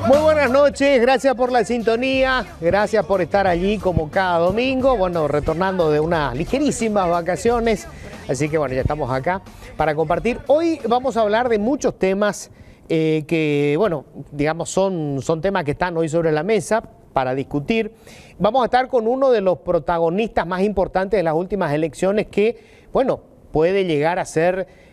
Muy buenas noches, gracias por la sintonía, gracias por estar allí como cada domingo, bueno, retornando de unas ligerísimas vacaciones, así que bueno, ya estamos acá para compartir. Hoy vamos a hablar de muchos temas que, bueno, digamos son temas que están hoy sobre la mesa para discutir. Vamos a estar con uno de los protagonistas más importantes de las últimas elecciones que, bueno, puede llegar a ser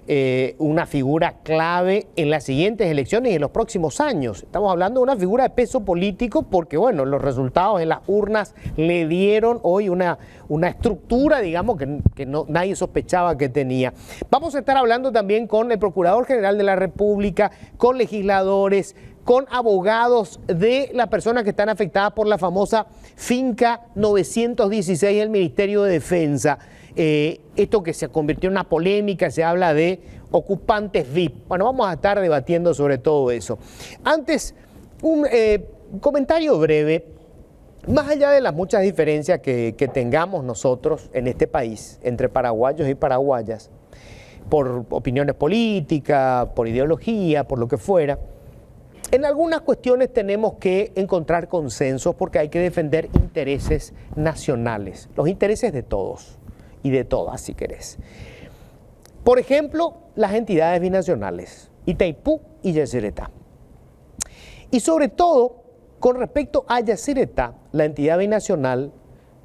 una figura clave en las siguientes elecciones y en los próximos años. Estamos hablando de una figura de peso político porque, bueno, los resultados en las urnas le dieron hoy una estructura, digamos, que nadie sospechaba que tenía. Vamos a estar hablando también con el Procurador General de la República, con legisladores, con abogados de las personas que están afectadas por la famosa finca 916 del Ministerio de Defensa. Esto que se convirtió en una polémica, se habla de ocupantes VIP. Bueno, vamos a estar debatiendo sobre todo eso. Antes, un comentario breve. Más allá de las muchas diferencias que tengamos nosotros en este país, entre paraguayos y paraguayas, por opiniones políticas, por ideología, por lo que fuera, en algunas cuestiones tenemos que encontrar consensos porque hay que defender intereses nacionales, los intereses de todos y de todas, si querés. Por ejemplo, las entidades binacionales, Itaipú y Yacyretá. Y sobre todo, con respecto a Yacyretá, la entidad binacional,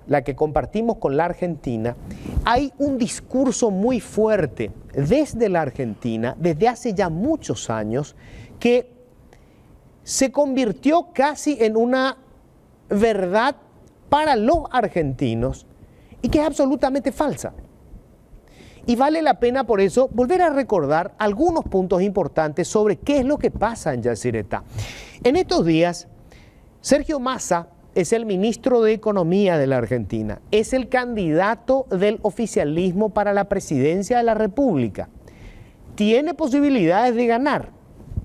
la que compartimos con la Argentina, hay un discurso muy fuerte desde la Argentina, desde hace ya muchos años, que se convirtió casi en una verdad para los argentinos y que es absolutamente falsa. Y vale la pena por eso volver a recordar algunos puntos importantes sobre qué es lo que pasa en Yacyretá. En estos días, Sergio Massa es el ministro de Economía de la Argentina, es el candidato del oficialismo para la presidencia de la República. Tiene posibilidades de ganar.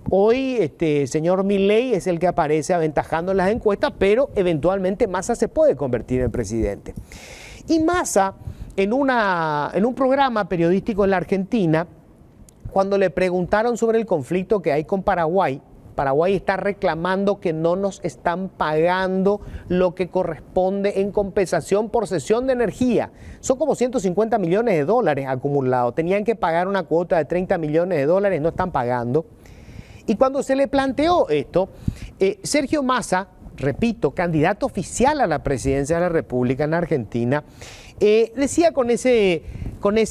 Hoy señor Milei es el que aparece aventajando en las encuestas, pero eventualmente Massa se puede convertir en presidente. Y Massa, en un programa periodístico en la Argentina, cuando le preguntaron sobre el conflicto que hay con Paraguay, Paraguay está reclamando que no nos están pagando lo que corresponde en compensación por cesión de energía. Son como 150 millones de dólares acumulados. Tenían que pagar una cuota de 30 millones de dólares, no están pagando. Y cuando se le planteó esto, Sergio Massa, repito, candidato oficial a la presidencia de la República en Argentina, decía con ese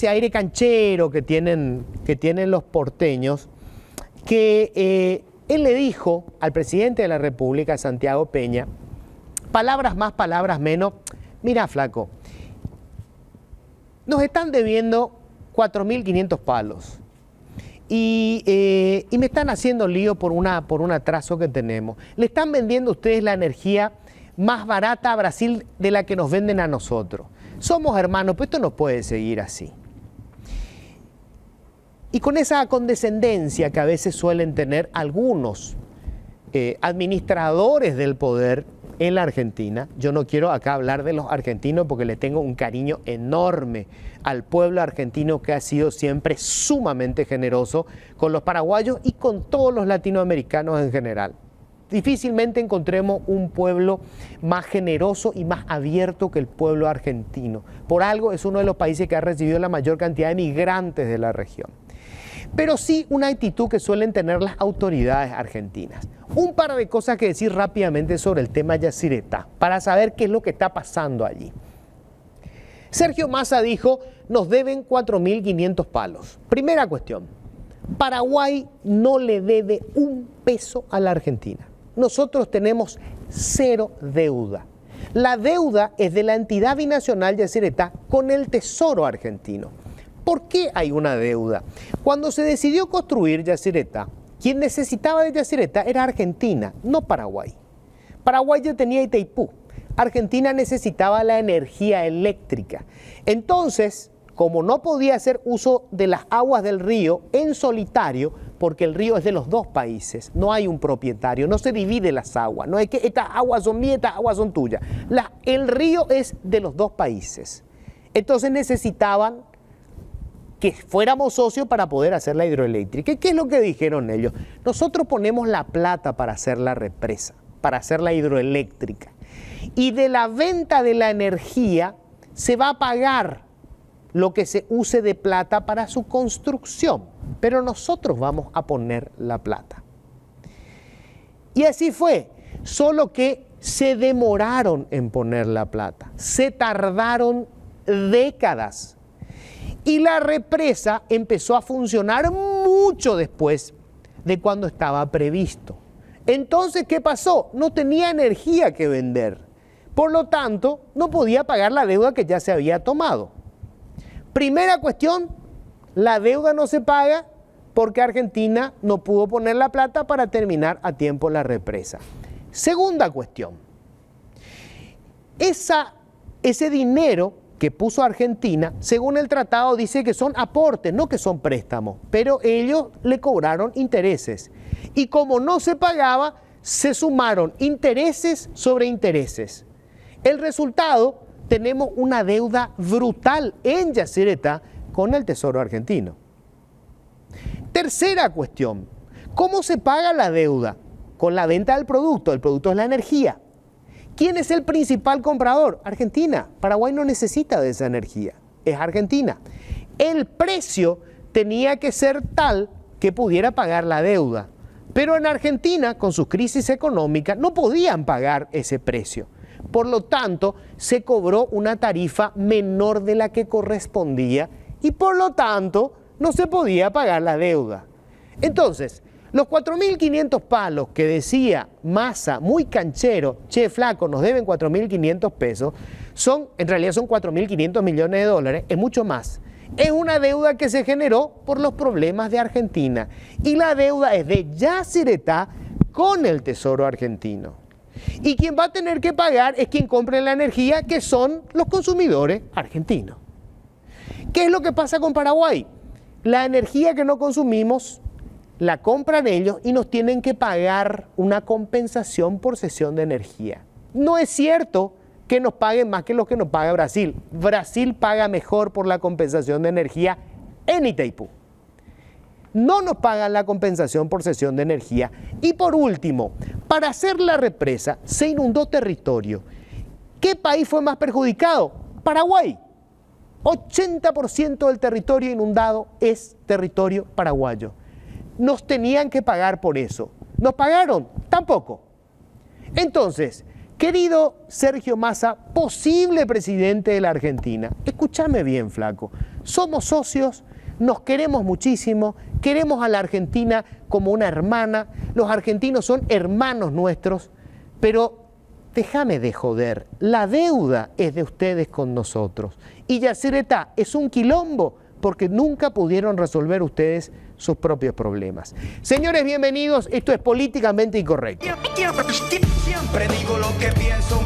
aire canchero que tienen los porteños, que él le dijo al presidente de la República, Santiago Peña, palabras más, palabras menos, mira flaco, nos están debiendo 4.500 palos. Y me están haciendo lío por un atraso que tenemos. Le están vendiendo ustedes la energía más barata a Brasil de la que nos venden a nosotros. Somos hermanos, pero esto no puede seguir así. Y con esa condescendencia que a veces suelen tener algunos administradores del poder en la Argentina, yo no quiero acá hablar de los argentinos porque le tengo un cariño enorme al pueblo argentino que ha sido siempre sumamente generoso con los paraguayos y con todos los latinoamericanos en general. Difícilmente encontremos un pueblo más generoso y más abierto que el pueblo argentino. Por algo es uno de los países que ha recibido la mayor cantidad de migrantes de la región. Pero sí una actitud que suelen tener las autoridades argentinas. Un par de cosas que decir rápidamente sobre el tema Yacyretá, para saber qué es lo que está pasando allí. Sergio Massa dijo, nos deben 4.500 palos. Primera cuestión, Paraguay no le debe un peso a la Argentina. Nosotros tenemos cero deuda. La deuda es de la entidad binacional Yacyretá con el Tesoro argentino. ¿Por qué hay una deuda? Cuando se decidió construir Yacyretá, quien necesitaba de Yacyretá era Argentina, no Paraguay. Paraguay ya tenía Itaipú. Argentina necesitaba la energía eléctrica. Entonces, como no podía hacer uso de las aguas del río en solitario, porque el río es de los dos países, no hay un propietario, no se divide las aguas, no es que estas aguas son mías, estas aguas son tuyas. El río es de los dos países. Entonces necesitaban que fuéramos socios para poder hacer la hidroeléctrica. ¿Y qué es lo que dijeron ellos? Nosotros ponemos la plata para hacer la represa, para hacer la hidroeléctrica. Y de la venta de la energía se va a pagar lo que se use de plata para su construcción. Pero nosotros vamos a poner la plata. Y así fue, solo que se demoraron en poner la plata, se tardaron décadas. Y la represa empezó a funcionar mucho después de cuando estaba previsto. Entonces, ¿qué pasó? No tenía energía que vender. Por lo tanto, no podía pagar la deuda que ya se había tomado. Primera cuestión, la deuda no se paga porque Argentina no pudo poner la plata para terminar a tiempo la represa. Segunda cuestión, ese dinero que puso Argentina, según el tratado dice que son aportes, no que son préstamos, pero ellos le cobraron intereses. Y como no se pagaba, se sumaron intereses sobre intereses. El resultado, tenemos una deuda brutal en Yacyretá con el Tesoro argentino. Tercera cuestión, ¿cómo se paga la deuda? Con la venta del producto. El producto es la energía. ¿Quién es el principal comprador? Argentina. Paraguay no necesita de esa energía, es Argentina. El precio tenía que ser tal que pudiera pagar la deuda. Pero en Argentina, con su crisis económica, no podían pagar ese precio. Por lo tanto, se cobró una tarifa menor de la que correspondía y por lo tanto no se podía pagar la deuda. Entonces, los 4.500 palos que decía Massa, muy canchero, che, flaco, nos deben 4.500 pesos, en realidad son 4.500 millones de dólares, es mucho más. Es una deuda que se generó por los problemas de Argentina y la deuda es de Yacyretá con el Tesoro argentino. Y quien va a tener que pagar es quien compre la energía, que son los consumidores argentinos. ¿Qué es lo que pasa con Paraguay? La energía que no consumimos la compran ellos y nos tienen que pagar una compensación por cesión de energía. No es cierto que nos paguen más que lo que nos paga Brasil. Brasil paga mejor por la compensación de energía en Itaipú. No nos pagan la compensación por cesión de energía. Y por último, para hacer la represa se inundó territorio. ¿Qué país fue más perjudicado? Paraguay. 80% del territorio inundado es territorio paraguayo. Nos tenían que pagar por eso. ¿Nos pagaron? Tampoco. Entonces, querido Sergio Massa, posible presidente de la Argentina, escúchame bien, flaco. Somos socios, nos queremos muchísimo, queremos a la Argentina como una hermana, los argentinos son hermanos nuestros, pero déjame de joder, la deuda es de ustedes con nosotros. Y Yacyretá es un quilombo porque nunca pudieron resolver ustedes sus propios problemas. Señores, bienvenidos, esto es Políticamente Incorrecto. Siempre digo lo que pienso.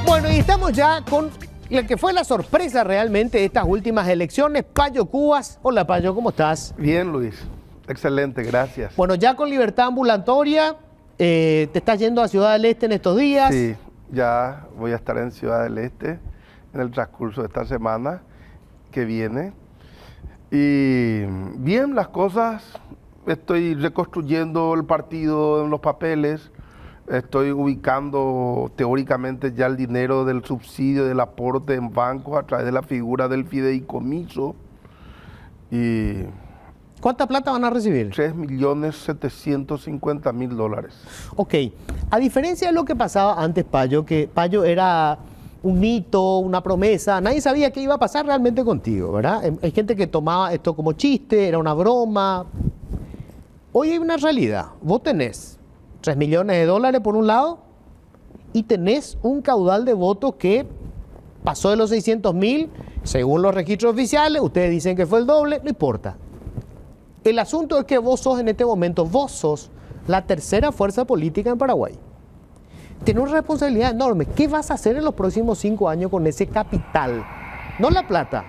Bueno, y estamos ya con la que fue la sorpresa realmente de estas últimas elecciones, Payo Cubas. Hola Payo, ¿cómo estás? Bien, Luis. Excelente, gracias. Bueno, ya con libertad ambulatoria, te estás yendo a Ciudad del Este en estos días. Sí, ya voy a estar en Ciudad del Este en el transcurso de esta semana que viene. Y bien, las cosas, estoy reconstruyendo el partido en los papeles, estoy ubicando teóricamente ya el dinero del subsidio, del aporte en bancos a través de la figura del fideicomiso. Y ¿cuánta plata van a recibir? 3.750.000 dólares. Ok, a diferencia de lo que pasaba antes, Payo, que Payo era un mito, una promesa, nadie sabía qué iba a pasar realmente contigo, ¿verdad? Hay gente que tomaba esto como chiste, era una broma. Hoy hay una realidad, vos tenés 3 millones de dólares por un lado y tenés un caudal de votos que pasó de los 600.000, según los registros oficiales, ustedes dicen que fue el doble, no importa. El asunto es que vos sos en este momento, vos sos la tercera fuerza política en Paraguay. Tienes una responsabilidad enorme. ¿Qué vas a hacer en los próximos 5 años con ese capital? No la plata,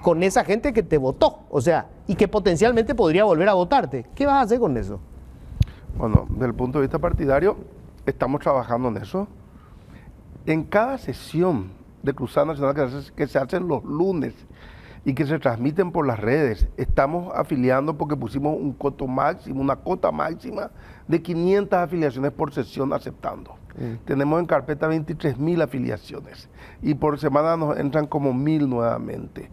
con esa gente que te votó, o sea, y que potencialmente podría volver a votarte. ¿Qué vas a hacer con eso? Bueno, desde el punto de vista partidario, estamos trabajando en eso. En cada sesión de Cruzada Nacional que se hacen los lunes y que se transmiten por las redes. Estamos afiliando porque pusimos un coto máximo, una cota máxima de 500 afiliaciones por sesión aceptando. Tenemos en carpeta 23.000 afiliaciones y por semana nos entran como 1.000 nuevamente.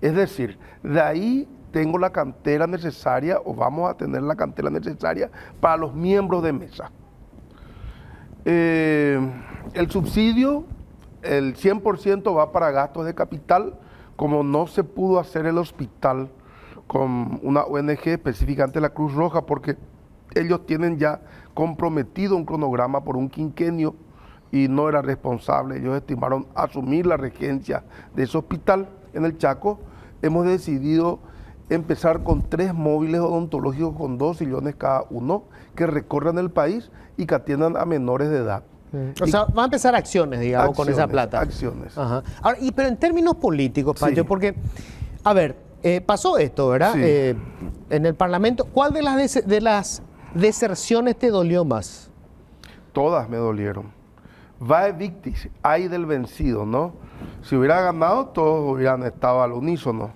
Es decir, de ahí tengo la cantera necesaria o vamos a tener la cantera necesaria para los miembros de mesa. El subsidio, el 100% va para gastos de capital, como no se pudo hacer el hospital con una ONG, específicamente la Cruz Roja, porque ellos tienen ya comprometido un cronograma por un quinquenio y no era responsable. Ellos estimaron asumir la regencia de ese hospital en el Chaco. Hemos decidido empezar con 3 móviles odontológicos con 2 sillones cada uno que recorran el país y que atiendan a menores de edad. O sea, van a empezar acciones, digamos, con esa plata. Acciones. Ajá. Ahora, pero en términos políticos, Pacho, Sí. porque, a ver, pasó esto, ¿verdad? Sí. En el Parlamento, ¿cuál de las deserciones te dolió más? Todas me dolieron. Vae victis, ay del vencido, ¿no? Si hubiera ganado, todos hubieran estado al unísono,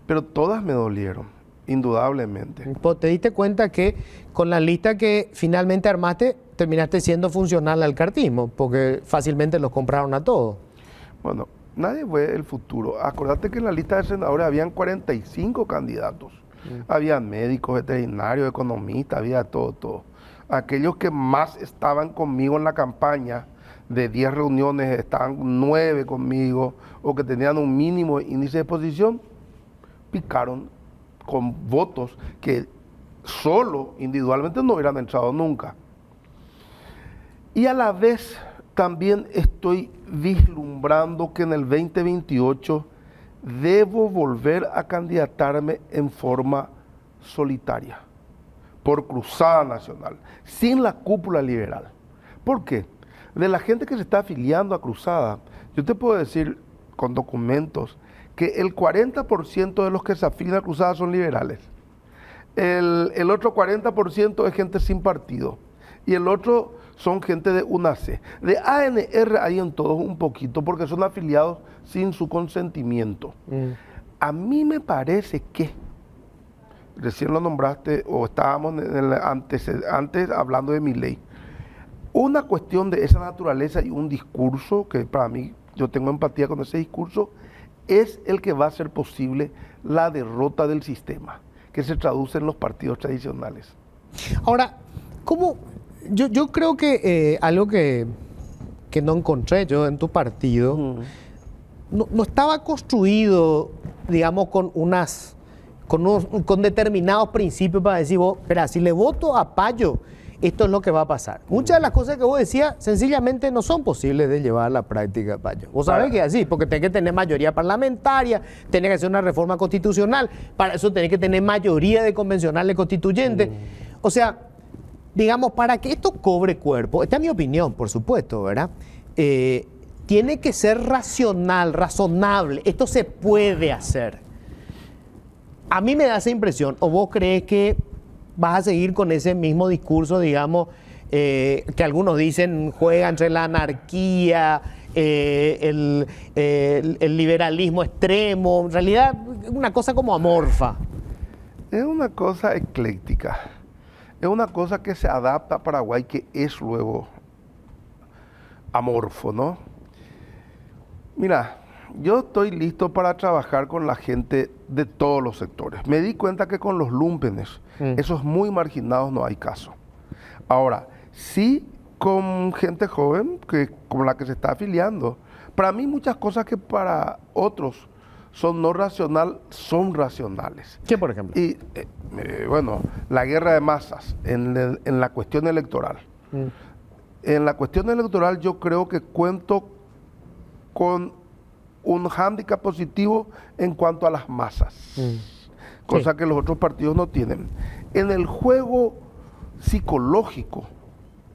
pero todas me dolieron, indudablemente. Pues te diste cuenta que con la lista que finalmente armaste, terminaste siendo funcional al cartismo, porque fácilmente los compraron a todos. Bueno, nadie ve el futuro. Acordate que en la lista de senadores habían 45 candidatos. Habían médicos, veterinarios, economistas, había todo. Aquellos que más estaban conmigo en la campaña, de 10 reuniones, estaban 9 conmigo, o que tenían un mínimo índice de posición, picaron con votos que solo, individualmente, no hubieran entrado nunca. Y a la vez también estoy vislumbrando que en el 2028 debo volver a candidatarme en forma solitaria, por cruzada nacional, sin la cúpula liberal. ¿Por qué? De la gente que se está afiliando a Cruzada, yo te puedo decir con documentos que el 40% de los que se afilian a Cruzada son liberales. El otro 40% es gente sin partido. Y el otro son gente de UNACE. De ANR hay en todos un poquito, porque son afiliados sin su consentimiento. A mí me parece que, recién lo nombraste, o estábamos antes hablando de Milei, una cuestión de esa naturaleza y un discurso que para mí, yo tengo empatía con ese discurso, es el que va a hacer posible la derrota del sistema, que se traduce en los partidos tradicionales. Ahora, ¿cómo? Yo creo que algo que no encontré yo en tu partido, no estaba construido, digamos, con determinados principios para decir, vos, espera, si le voto a Payo, esto es lo que va a pasar. Muchas de las cosas que vos decías sencillamente no son posibles de llevar a la práctica, Payo. Vos sabés que es así, porque tenés que tener mayoría parlamentaria, tenés que hacer una reforma constitucional, para eso tenés que tener mayoría de convencionales constituyentes. O sea, digamos, para que esto cobre cuerpo, esta es mi opinión, por supuesto, ¿verdad? Tiene que ser racional, razonable, esto se puede hacer. A mí me da esa impresión, o vos crees que vas a seguir con ese mismo discurso, digamos, que algunos dicen juega entre la anarquía, el liberalismo extremo, en realidad una cosa como amorfa. Es una cosa ecléctica, es una cosa que se adapta a Paraguay, que es luego amorfo, ¿no? Mira, yo estoy listo para trabajar con la gente de todos los sectores. Me di cuenta que con los lúmpenes, esos muy marginados, no hay caso. Ahora, sí con gente joven, como la que se está afiliando. Para mí muchas cosas que para otros son no racional, son racionales. ¿Qué, por ejemplo? Y, bueno, la guerra de masas en la cuestión electoral. En la cuestión electoral yo creo que cuento con un hándicap positivo en cuanto a las masas, cosa que los otros partidos no tienen. En el juego psicológico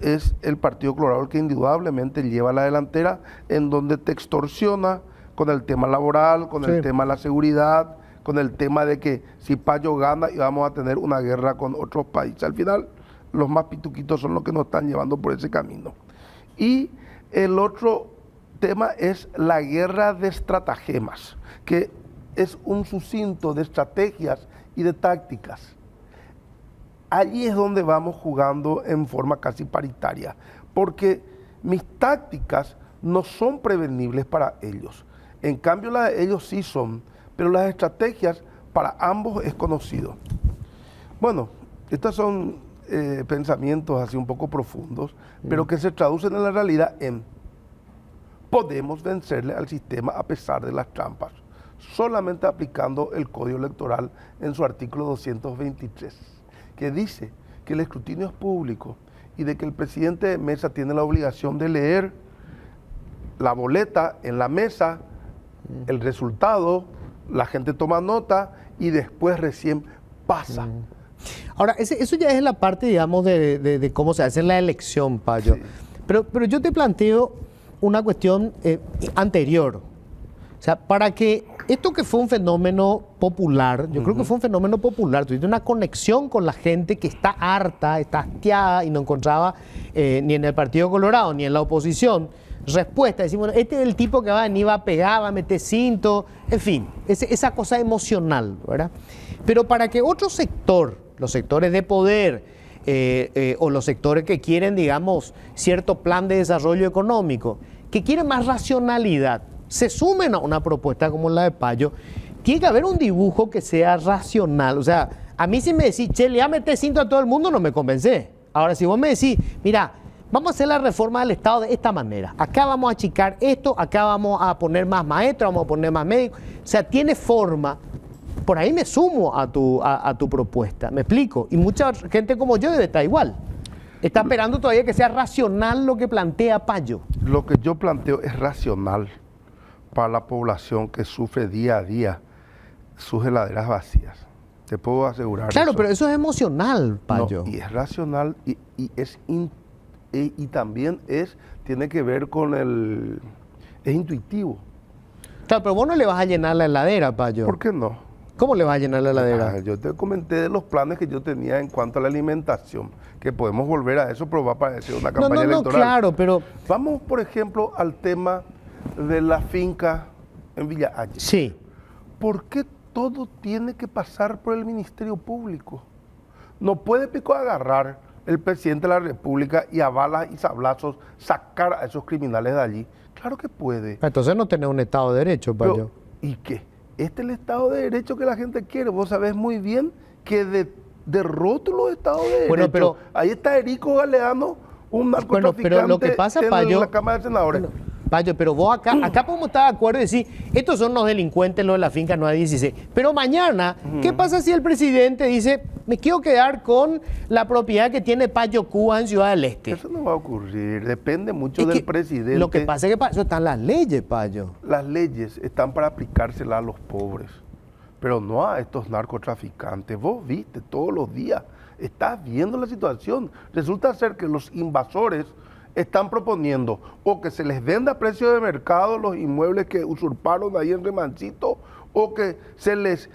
es el Partido Colorado el que indudablemente lleva la delantera, en donde te extorsiona con el tema laboral, con el tema de la seguridad, con el tema de que si Payo gana y vamos a tener una guerra con otros países. Al final, los más pituquitos son los que nos están llevando por ese camino. Y el otro tema es la guerra de estratagemas, que es un sucinto de estrategias y de tácticas. Allí es donde vamos jugando en forma casi paritaria, porque mis tácticas no son prevenibles para ellos. En cambio, las de ellos sí son, pero las estrategias para ambos es conocido. Bueno, estos son pensamientos así un poco profundos, pero que se traducen en la realidad en podemos vencerle al sistema a pesar de las trampas, solamente aplicando el Código Electoral en su artículo 223, que dice que el escrutinio es público y de que el presidente de mesa tiene la obligación de leer la boleta en la mesa, el resultado, la gente toma nota y después recién pasa. Ahora, eso ya es la parte, digamos, de cómo se hace la elección, Payo. Sí. Pero yo te planteo una cuestión anterior. O sea, para que esto que fue un fenómeno popular, yo creo que fue un fenómeno popular, tuviste una conexión con la gente que está harta, está hastiada y no encontraba ni en el Partido Colorado ni en la oposición respuesta. Decimos, bueno, este es el tipo que va a venir, va a pegar, va a meter cinto, en fin, esa cosa emocional, ¿verdad? Pero para que otro sector, los sectores de poder o los sectores que quieren, digamos, cierto plan de desarrollo económico, que quieren más racionalidad, se sumen a una propuesta como la de Payo, tiene que haber un dibujo que sea racional. O sea, a mí si me decís, che, le voy a meter cinto a todo el mundo, no me convencé. Ahora, si vos me decís, mira, vamos a hacer la reforma del Estado de esta manera, acá vamos a achicar esto, acá vamos a poner más maestros, vamos a poner más médicos, o sea, tiene forma. Por ahí me sumo a tu propuesta, ¿me explico? Y mucha gente como yo debe estar igual. Está esperando todavía que sea racional lo que plantea Payo. Lo que yo planteo es racional para la población que sufre día a día sus heladeras vacías. Te puedo asegurar. Claro, eso. pero eso es emocional, Payo. No, y es racional y también tiene que ver con es intuitivo. Claro, pero vos no le vas a llenar la heladera, Payo. ¿Por qué no? ¿Cómo le vas a llenar la heladera? Yo te comenté de los planes que yo tenía en cuanto a la alimentación, que podemos volver a eso, pero va a parecer una campaña electoral. Claro, pero... Vamos, por ejemplo, al tema de la finca en Villa Allende. Sí. ¿Por qué todo tiene que pasar por el Ministerio Público? No puede pico agarrar el presidente de la República y a balas y sablazos sacar a esos criminales de allí. Claro que puede. Entonces no tenés un Estado de Derecho, Payo. Pero, ¿y qué? Este es el Estado de Derecho que la gente quiere. Vos sabés muy bien que de rótulo de Estado de Derecho. Bueno, pero, ahí está Erico Galeano, un narcotraficante pero lo que pasa, Payo, en la Cámara de Senadores. Bueno, Payo, pero vos acá podemos estar de acuerdo y decir, estos son los delincuentes, los de la finca 916. Pero mañana, ¿qué pasa si el presidente dice, me quiero quedar con la propiedad que tiene Payo Cuba en Ciudad del Este? Eso no va a ocurrir, depende mucho del presidente. Lo que pasa es que para eso están las leyes, Payo. Las leyes están para aplicárselas a los pobres, pero no a estos narcotraficantes. Vos viste todos los días, estás viendo la situación. Resulta ser que los invasores están proponiendo o que se les venda a precio de mercado los inmuebles que usurparon ahí en Remancito, o que se les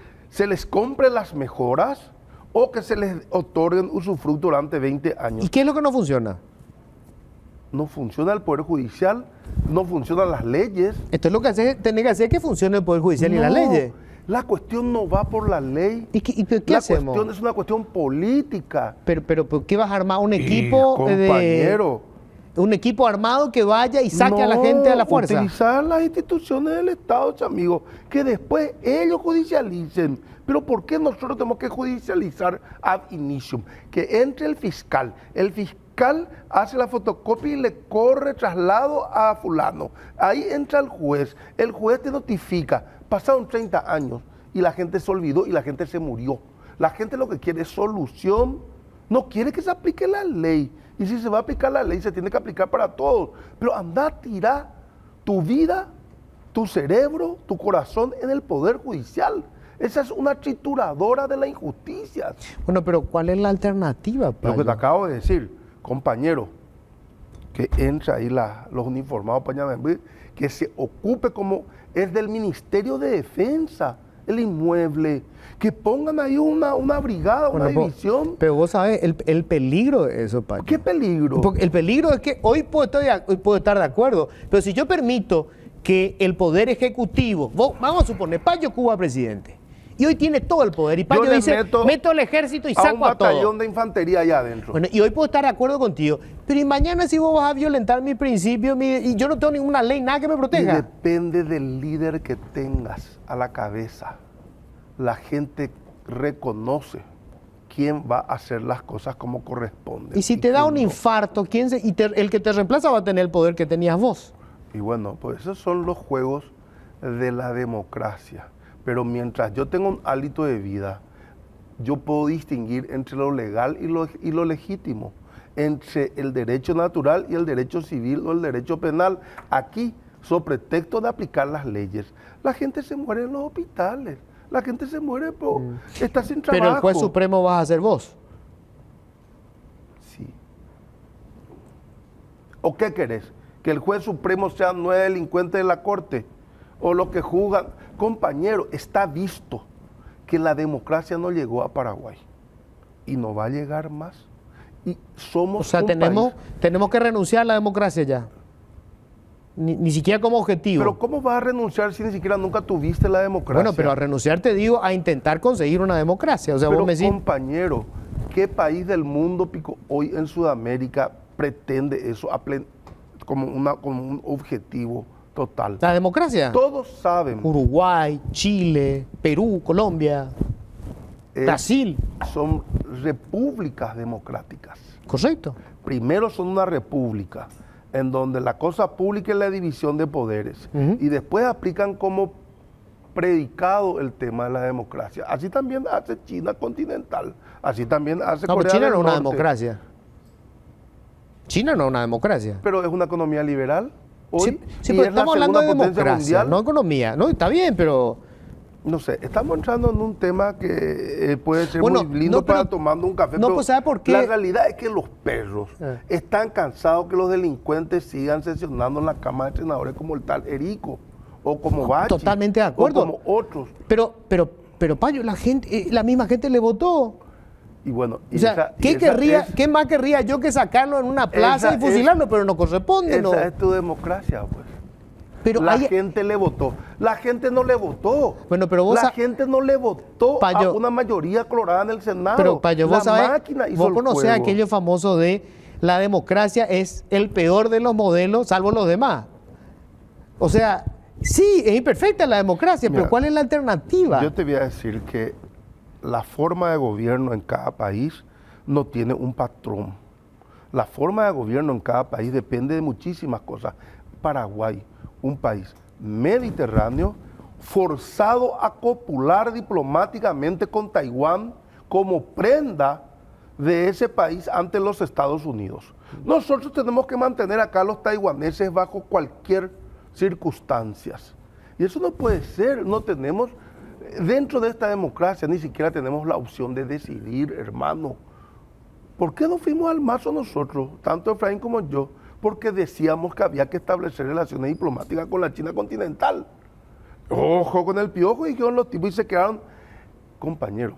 compre las mejoras, o que se les otorguen usufructo durante 20 años. ¿Y qué es lo que no funciona? No funciona el Poder Judicial, no funcionan las leyes. Esto es lo que tenés que hacer que funcione el Poder Judicial y las leyes. La cuestión no va por la ley. ¿Y qué la hacemos? Cuestión es una cuestión política. Pero ¿por qué vas a armar un equipo compañero, un equipo armado que vaya y saque a la gente a la fuerza? Utilizar las instituciones del Estado, amigo, que después ellos judicialicen. Pero ¿por qué nosotros tenemos que judicializar ad inicium? Que entre el fiscal hace la fotocopia y le corre traslado a fulano. Ahí entra el juez te notifica. Pasaron 30 años y la gente se olvidó y la gente se murió. La gente lo que quiere es solución, no quiere que se aplique la ley. Y si se va a aplicar la ley, se tiene que aplicar para todos. Pero anda a tirar tu vida, tu cerebro, tu corazón en el Poder Judicial. Esa es una trituradora de la injusticia. Bueno, pero ¿cuál es la alternativa, Payo? Lo que te acabo de decir, compañero, que entra ahí los uniformados para que se ocupe como es del Ministerio de Defensa, el inmueble, que pongan ahí una brigada, una división. Pero vos sabés el peligro de eso, Payo. ¿Qué peligro? Porque el peligro es que hoy puedo estar de acuerdo, pero si yo permito que el poder ejecutivo, vamos a suponer, Payo Cuba presidente, y hoy tiene todo el poder, y Payo Yo le dice, meto el ejército y saco a un batallón todo. de infantería allá adentro. Bueno, y hoy puedo estar de acuerdo contigo, pero y mañana si vos vas a violentar mis principios, y yo no tengo ninguna ley, nada que me Y proteja. depende del líder que tengas a la cabeza. La gente reconoce quién va a hacer las cosas como corresponde. Y si te da quién un no. infarto, el que te reemplaza va a tener el poder que tenías vos. Y bueno, pues esos son los juegos de la democracia. Pero mientras yo tengo un hálito de vida, yo puedo distinguir entre lo legal y lo legítimo, entre el derecho natural y el derecho civil o el derecho penal. Aquí, sobre pretexto de aplicar las leyes, la gente se muere en los hospitales, la gente se muere porque está sin trabajo. Pero el juez supremo vas a ser vos. Sí. ¿O qué querés? ¿Que el juez supremo sea 9 delincuentes de la corte? ¿O los que juzgan? Compañero, está visto que la democracia no llegó a Paraguay y no va a llegar más. Y somos O sea, un tenemos país. que renunciar a la democracia ya. Ni siquiera como objetivo. Pero ¿cómo vas a renunciar si ni siquiera nunca tuviste la democracia? Bueno, pero a renunciar te digo a intentar conseguir una democracia. O sea, Pero vos me decís, compañero, ¿qué país del mundo, Pico, hoy en Sudamérica pretende eso como un objetivo total? la democracia. Todos saben, Uruguay, Chile, Perú, Colombia, Brasil. son repúblicas democráticas. Correcto. Primero son una república en donde la cosa pública es la división de poderes y después aplican como predicado el tema de la democracia. Así también hace China continental, así también hace No, pero Corea China del no es una Norte. democracia. China no es una democracia. Pero es una economía liberal hoy Sí, y pero es la estamos hablando de segunda potencia democracia, mundial. no economía. No, está bien, pero... No sé, estamos entrando en un tema que puede ser Bueno, muy lindo no, pero- para tomando un café, no, pero pues, ¿sabe por qué? la realidad es que los perros están cansados que los delincuentes sigan sesionando en la Cámara de Senadores como el tal Erico o como Bachi. totalmente de acuerdo. O como otros. Pero Payo, la misma gente le votó. Y bueno, O sea, ¿qué más querría yo que sacarlo en una plaza esa y fusilarlo? Pero no corresponde, ¿no? esa es tu democracia, pues. Pero la hay- gente le votó. La gente no le votó. Bueno, pero vos la sa- gente no le votó Payo- a una mayoría colorada en el Senado. Pero Payo, vos la sabés, máquina hizo vos el conocés juego. aquello famoso de la democracia es el peor de los modelos, salvo los demás. O sea, sí, es imperfecta la democracia, Mira, pero ¿cuál es la alternativa? Yo te voy a decir que la forma de gobierno en cada país no tiene un patrón. La forma de gobierno en cada país depende de muchísimas cosas. Paraguay, un país mediterráneo, forzado a copular diplomáticamente con Taiwán como prenda de ese país ante los Estados Unidos. Nosotros tenemos que mantener acá a los taiwaneses bajo cualquier circunstancias. Y eso no puede ser, no tenemos, dentro de esta democracia ni siquiera tenemos la opción de decidir, hermano. ¿Por qué no fuimos al mazo nosotros, tanto Efraín como yo? Porque decíamos que había que establecer relaciones diplomáticas con la China continental. Ojo con el piojo, dijeron los tipos y se quedaron, compañeros.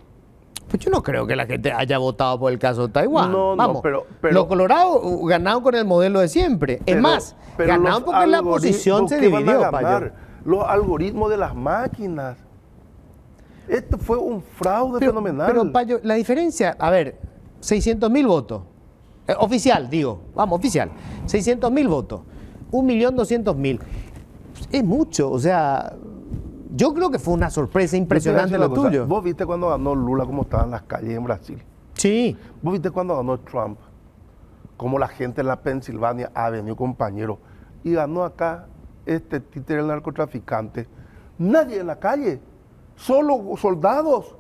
Pues yo no creo que la gente haya votado por el caso de Taiwán. No, no, Vamos, pero- los colorados ganaron con el modelo de siempre. Es más, ganaron los porque la oposición se algoritmos, ¿qué van a dividió, ganar? Payo. Los algoritmos de las máquinas. Esto fue un fraude fenomenal. Pero, Payo, la diferencia, a ver, 600.000 votos. Oficial, digo, vamos, oficial. 600.000 votos. 1.200.000. Es mucho, o sea, yo creo que fue una sorpresa impresionante Yo te voy a lo decir una cosa. tuyo. ¿Vos viste cuando ganó Lula cómo estaban las calles en Brasil? Sí. ¿Vos viste cuando ganó Trump? Cómo la gente en la Pensilvania Avenue, compañero, y ganó acá este títere del narcotraficante. Nadie en la calle, solo soldados.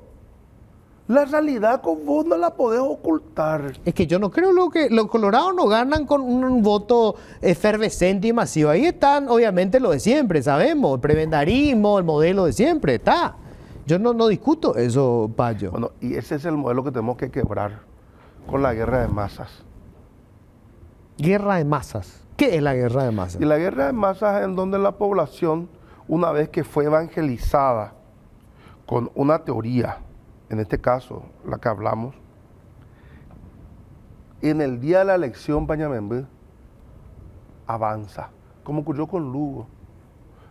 La realidad con vos no la podés ocultar. Es que yo no creo que los colorados no ganan con un voto efervescente y masivo. Ahí están, obviamente, lo de siempre, sabemos, el prebendarismo, el modelo de siempre, está. Yo no discuto eso, Payo. Bueno, y ese es el modelo que tenemos que quebrar con la guerra de masas. Guerra de masas. ¿Qué es la guerra de masas? Y la guerra de masas es en donde la población, una vez que fue evangelizada con una teoría, en este caso, la que hablamos, en el día de la elección, Pañamembé avanza, como ocurrió con Lugo.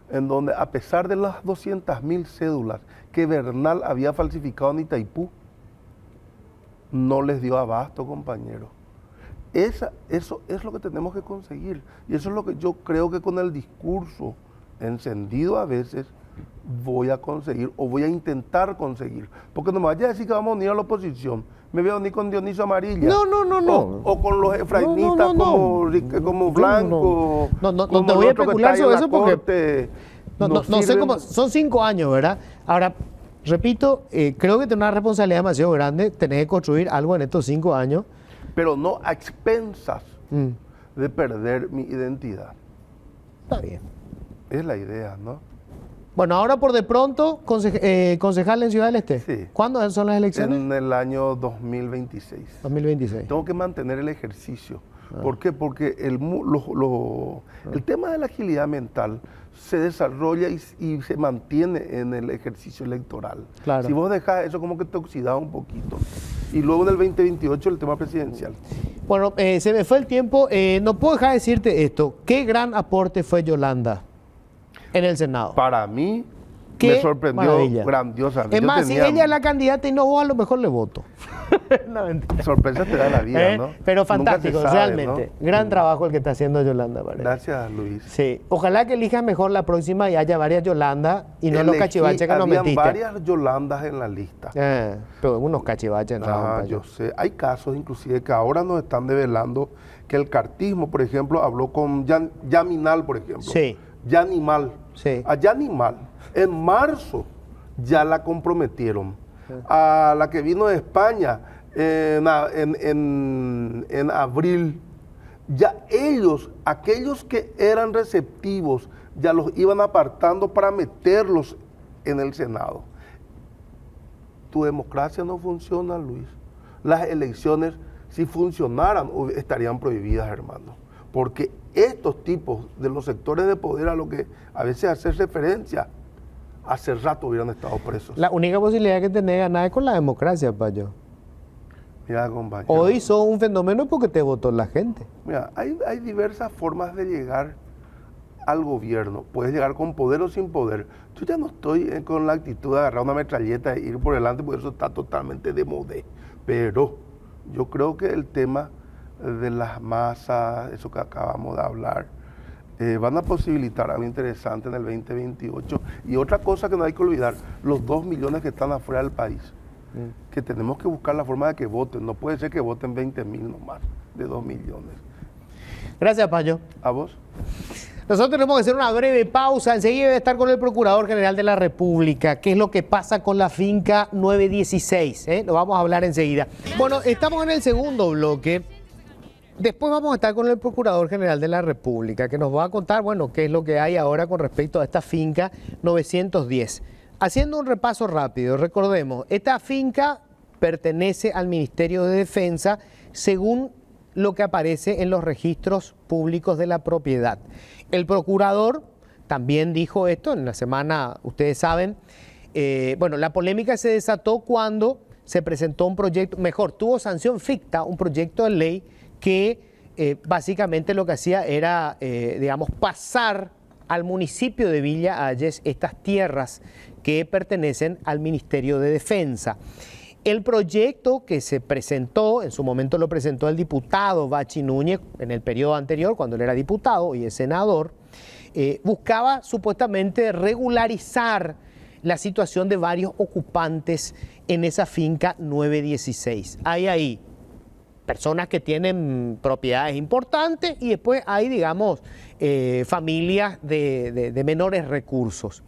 en donde a pesar de las 200.000 cédulas que Bernal había falsificado en Itaipú, no les dio abasto, compañero. Eso es lo que tenemos que conseguir. Y eso es lo que yo creo que con el discurso encendido a veces voy a conseguir o voy a intentar conseguir. Porque no me vaya a decir que vamos a unir a la oposición. Me voy a unir con Dionisio Amarilla. No. O con los efrainistas como Blanco. No te voy a especular sobre eso porque no sé cómo. Son 5 años, ¿verdad? Ahora, repito, creo que tenés una responsabilidad demasiado grande. Tenés que construir algo en estos 5 años. Pero no a expensas de perder mi identidad. Está bien. Es la idea, ¿no? Bueno, ahora por de pronto, concejal en Ciudad del Este. Sí. ¿Cuándo son las elecciones? En el año 2026. 2026. Tengo que mantener el ejercicio. ¿Por qué? Porque el tema de la agilidad mental se desarrolla y se mantiene en el ejercicio electoral. Claro. Si vos dejás eso, como que te oxidás un poquito. Y luego en el 2028 el tema presidencial. Bueno, se me fue el tiempo. No puedo dejar de decirte esto. ¿Qué gran aporte fue Yolanda en el Senado? Para mí Qué me sorprendió maravilla. grandiosamente. Es más, si ella es la candidata y no vos, a lo mejor le voto. No, mentira. Sorpresa te da la vida, ¿no? Pero Nunca fantástico, se sabe, realmente. ¿no? Gran trabajo el que está haciendo Yolanda. Parece. Gracias, Luis. Sí, ojalá que elija mejor la próxima y haya varias Yolanda y no los cachivaches que nos Habían metiste. varias Yolandas en la lista. Pero unos cachivaches entraban. Yo sé. Hay casos inclusive que ahora nos están develando que el cartismo, por ejemplo, habló con Yaminal, por ejemplo. Sí. Yanimal. Sí. A Yanimal, en marzo ya la comprometieron. A la que vino de España en abril, ya ellos, aquellos que eran receptivos, ya los iban apartando para meterlos en el Senado. Tu democracia no funciona, Luis. Las elecciones, si funcionaran, estarían prohibidas, hermano. Porque estos tipos de los sectores de poder a lo que a veces hace referencia, hace rato hubieran estado presos. La única posibilidad que tenés de ganar es con la democracia, Payo. Mira, compañero. Hoy sos un fenómeno porque te votó la gente. Mira, hay diversas formas de llegar al gobierno. Puedes llegar con poder o sin poder. Yo ya no estoy con la actitud de agarrar una metralleta e ir por delante, porque eso está totalmente de modé. Pero yo creo que el tema de las masas, eso que acabamos de hablar, van a posibilitar algo interesante en el 2028. Y otra cosa que no hay que olvidar, los 2 millones que están afuera del país, que tenemos que buscar la forma de que voten. No puede ser que voten 20.000 nomás, de 2 millones. Gracias, Payo. ¿A vos? Nosotros tenemos que hacer una breve pausa. Enseguida voy a estar con el Procurador General de la República. ¿Qué es lo que pasa con la finca 916? Lo vamos a hablar enseguida. Bueno, estamos en el segundo bloque. Después vamos a estar con el Procurador General de la República, que nos va a contar, bueno, qué es lo que hay ahora con respecto a esta finca 910. Haciendo un repaso rápido, recordemos, esta finca pertenece al Ministerio de Defensa según lo que aparece en los registros públicos de la propiedad. El procurador también dijo esto en la semana, ustedes saben, la polémica se desató cuando se presentó un proyecto, tuvo sanción ficta, un proyecto de ley que básicamente lo que hacía era, pasar al municipio de Villa Ayes estas tierras que pertenecen al Ministerio de Defensa. El proyecto que se presentó, en su momento lo presentó el diputado Bachi Núñez en el periodo anterior, cuando él era diputado y es senador, buscaba supuestamente regularizar la situación de varios ocupantes en esa finca 916. Hay ahí personas que tienen propiedades importantes y después hay, familias de menores recursos.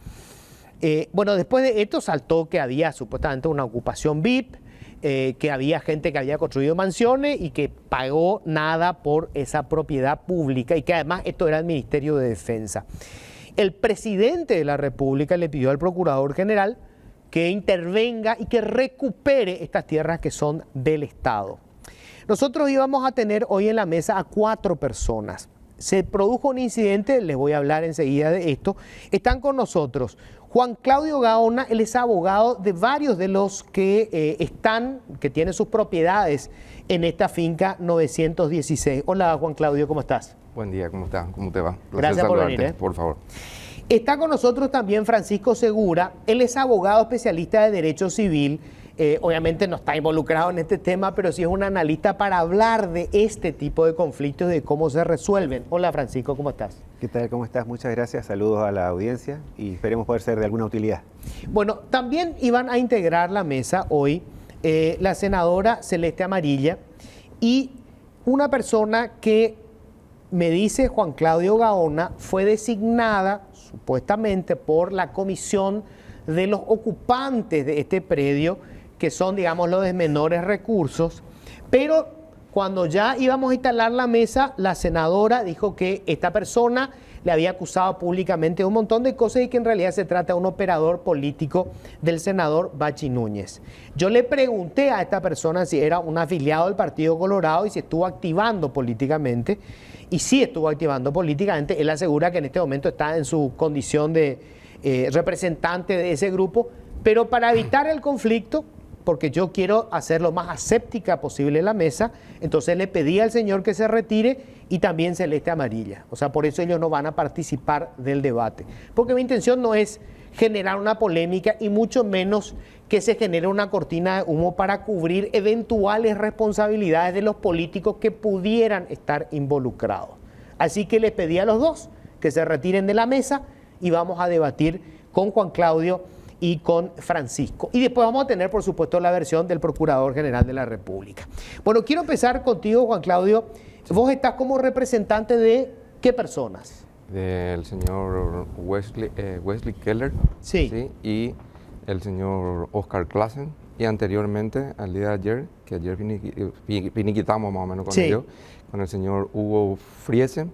Después de esto saltó que había supuestamente una ocupación VIP, que había gente que había construido mansiones y que pagó nada por esa propiedad pública y que además esto era el Ministerio de Defensa. El presidente de la República le pidió al Procurador General que intervenga y que recupere estas tierras que son del Estado. Nosotros íbamos a tener hoy en la mesa a 4 personas. Se produjo un incidente, les voy a hablar enseguida de esto. Están con nosotros Juan Claudio Gaona, él es abogado de varios de los que que tienen sus propiedades en esta finca 916. Hola Juan Claudio, ¿cómo estás? Buen día, ¿cómo estás? ¿Cómo te va? Gracias por venir. Por favor. Está con nosotros también Francisco Segura. Él es abogado especialista de Derecho Civil. Obviamente no está involucrado en este tema, pero sí es un analista para hablar de este tipo de conflictos, de cómo se resuelven. Hola Francisco, ¿cómo estás? ¿Qué tal? ¿Cómo estás? Muchas gracias. Saludos a la audiencia y esperemos poder ser de alguna utilidad. Bueno, también iban a integrar la mesa hoy la senadora Celeste Amarilla y una persona que me dice Juan Claudio Gaona fue designada supuestamente por la comisión de los ocupantes de este predio, que son, digamos, los de menores recursos, pero cuando ya íbamos a instalar la mesa, la senadora dijo que esta persona le había acusado públicamente de un montón de cosas y que en realidad se trata de un operador político del senador Bachi Núñez. Yo le pregunté a esta persona si era un afiliado del Partido Colorado y si estuvo activando políticamente, y sí estuvo activando políticamente. Él asegura que en este momento está en su condición de representante de ese grupo, pero para evitar el conflicto, porque yo quiero hacer lo más aséptica posible la mesa, entonces le pedí al señor que se retire y también Celeste Amarilla. O sea, por eso ellos no van a participar del debate. Porque mi intención no es generar una polémica y mucho menos que se genere una cortina de humo para cubrir eventuales responsabilidades de los políticos que pudieran estar involucrados. Así que les pedí a los dos que se retiren de la mesa y vamos a debatir con Juan Claudio y con Francisco. Y después vamos a tener, por supuesto, la versión del Procurador General de la República. Bueno, quiero empezar contigo, Juan Claudio. Vos estás como representante de ¿qué personas? Del señor Wesley Keller, Sí. Y el señor Oscar Klassen, y anteriormente, al día de ayer, que ayer finiquitamos más o menos con Sí. ellos, con el señor Hugo Friesen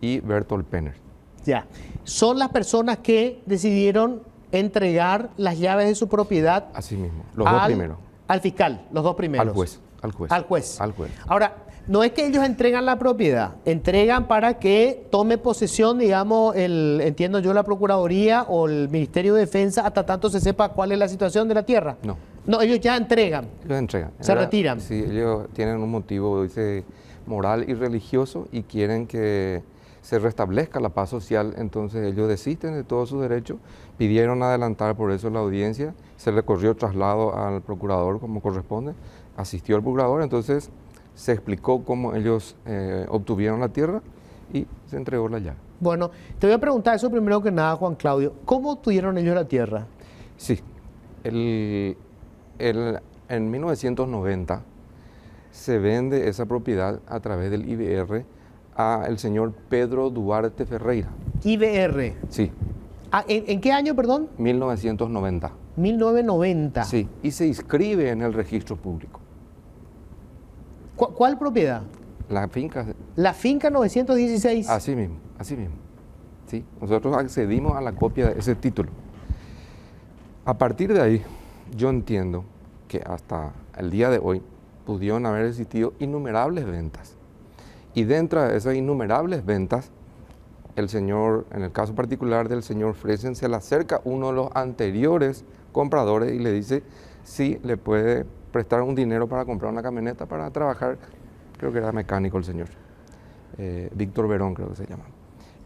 y Bertolt Penner. Ya. Son las personas que decidieron entregar las llaves de su propiedad Así mismo, los dos primeros. al fiscal, los dos primeros. Al juez. Al juez. Al juez. Ahora, no es que ellos entregan la propiedad, entregan para que tome posesión, digamos, entiendo yo, la Procuraduría o el Ministerio de Defensa, hasta tanto se sepa cuál es la situación de la tierra. No. No, ellos ya entregan. Ellos entregan. Se retiran. Sí, ellos tienen un motivo, dice, moral y religioso y quieren que se restablezca la paz social, entonces ellos desisten de todos sus derechos, pidieron adelantar por eso la audiencia, se le corrió traslado al procurador como corresponde, asistió el procurador, entonces se explicó cómo ellos obtuvieron la tierra y se entregó la llave. Bueno, te voy a preguntar eso primero que nada, Juan Claudio. ¿Cómo obtuvieron ellos la tierra? Sí, en 1990 se vende esa propiedad a través del IBR a el señor Pedro Duarte Ferreira. IBR. Sí, ¿En qué año, perdón? 1990. 1990. Sí, y se inscribe en el registro público. ¿Cuál propiedad? La finca, La finca 916. así mismo, así mismo. Sí, nosotros accedimos a la copia de ese título. A partir de ahí, yo entiendo que hasta el día de hoy pudieron haber existido innumerables ventas. Y dentro de esas innumerables ventas, el señor, en el caso particular del señor Friesen, se le acerca uno de los anteriores compradores y le dice si le puede prestar un dinero para comprar una camioneta para trabajar, creo que era mecánico el señor, Víctor Verón creo que se llama.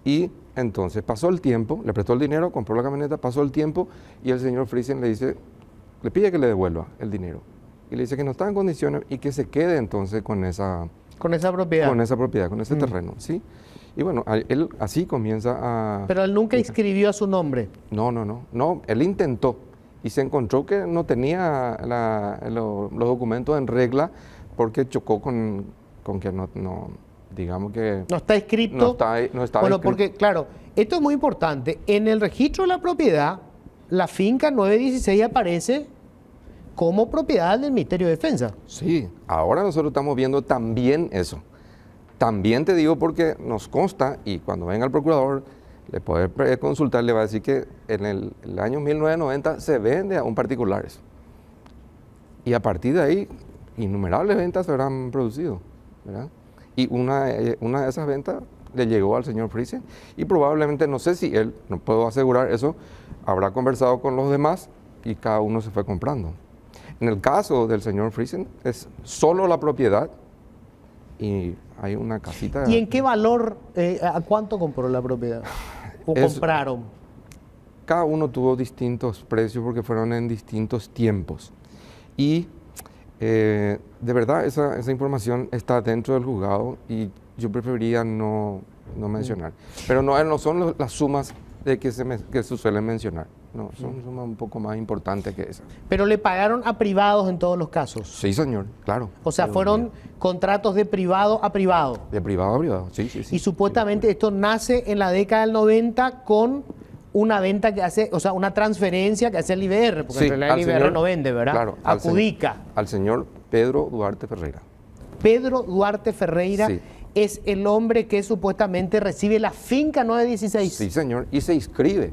Y entonces pasó el tiempo, le prestó el dinero, compró la camioneta, pasó el tiempo y el señor Friesen le dice, le pide que le devuelva el dinero. Y le dice que no está en condiciones y que se quede entonces con esa propiedad. con esa propiedad, con ese terreno, ¿sí? Y bueno, él así comienza a... Pero él nunca inscribió a su nombre. No, él intentó y se encontró que no tenía los documentos en regla porque chocó con que no, digamos que... No está escrito. No estaba Bueno, escrito. porque, claro, esto es muy importante. En el registro de la propiedad, la finca 916 aparece como propiedad del Ministerio de Defensa. Sí, ahora nosotros estamos viendo también eso. También te digo porque nos consta, y cuando venga el procurador, le puede consultar, le va a decir que en el año 1990 se vende a un particular eso. Y a partir de ahí, innumerables ventas se habrán producido, ¿verdad? Y una de esas ventas le llegó al señor Friesen y probablemente, no sé si él, no puedo asegurar eso, habrá conversado con los demás y cada uno se fue comprando. En el caso del señor Friesen es solo la propiedad y hay una casita. ¿Y en qué valor, a cuánto compró la propiedad? ¿O compraron? cada uno tuvo distintos precios porque fueron en distintos tiempos. Y de verdad esa información está dentro del juzgado y yo preferiría no mencionar. Pero no son las sumas de que se suelen mencionar. No, son sumas un poco más importantes que esas. Pero le pagaron a privados en todos los casos. Sí, señor, claro. O sea, fueron contratos de privado a privado. De privado a privado, sí. Y supuestamente esto nace en la década del 90 con una venta que hace, o sea, una transferencia que hace el IBR, porque en realidad el IBR no vende, ¿verdad? Claro, adjudica. Al señor Pedro Duarte Ferreira. Pedro Duarte Ferreira Sí. es el hombre que supuestamente recibe la finca 916. Sí, señor, y se inscribe.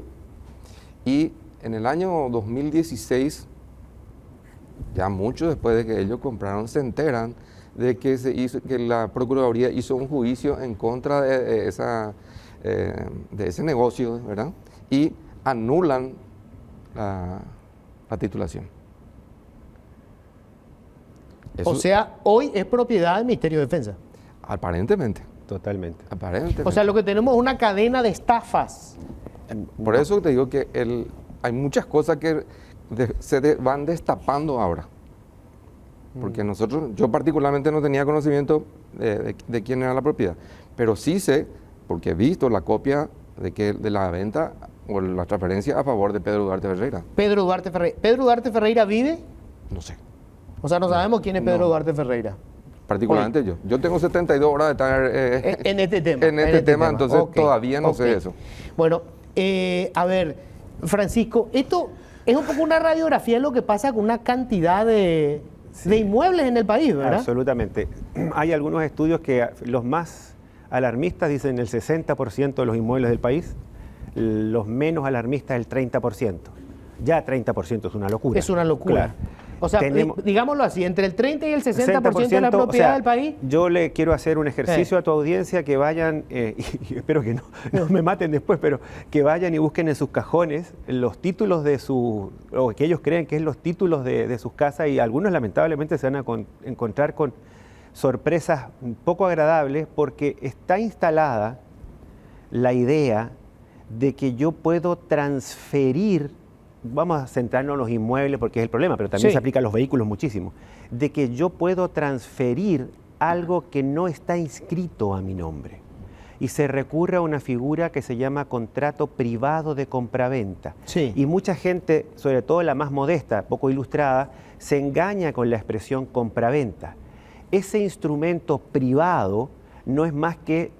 Y en el año 2016, ya mucho después de que ellos compraron, se enteran de que que la Procuraduría hizo un juicio en contra de ese negocio, ¿verdad? Y anulan la titulación. Eso, O sea, hoy es propiedad del Ministerio de Defensa. aparentemente. Totalmente. Aparentemente. O sea, lo que tenemos es una cadena de estafas. Por eso te digo que hay muchas cosas que van destapando ahora. Porque yo particularmente no tenía conocimiento de quién era la propiedad. Pero sí sé, porque he visto la copia de la venta o la transferencia a favor de Pedro Duarte Ferreira. Pedro Duarte Ferreira. ¿Pedro Duarte Ferreira vive? No sé. O sea, no sabemos quién es Pedro Duarte Ferreira. Particularmente yo. Yo tengo 72 horas de estar En este tema. en este tema, entonces Ok, todavía no ok. sé eso. Bueno, a ver, Francisco, esto es un poco una radiografía de lo que pasa con una cantidad de inmuebles en el país, ¿verdad? Absolutamente. Hay algunos estudios que los más alarmistas dicen el 60% de los inmuebles del país, los menos alarmistas el 30%. Ya 30% es una locura. Es una locura. Claro. O sea, digámoslo así, entre el 30 y el 60% de la propiedad o sea, del país. Yo le quiero hacer un ejercicio a tu audiencia, que vayan, y espero que no me maten después, pero que vayan y busquen en sus cajones los títulos o que ellos creen que es los títulos de sus casas, y algunos lamentablemente se van a encontrar con sorpresas poco agradables, porque está instalada la idea de que yo puedo transferir, vamos a centrarnos en los inmuebles porque es el problema, pero también Sí. se aplica a los vehículos muchísimo, de que yo puedo transferir algo que no está inscrito a mi nombre. Y se recurre a una figura que se llama contrato privado de compraventa. Sí. Y mucha gente, sobre todo la más modesta, poco ilustrada, se engaña con la expresión compraventa. Ese instrumento privado no es más que,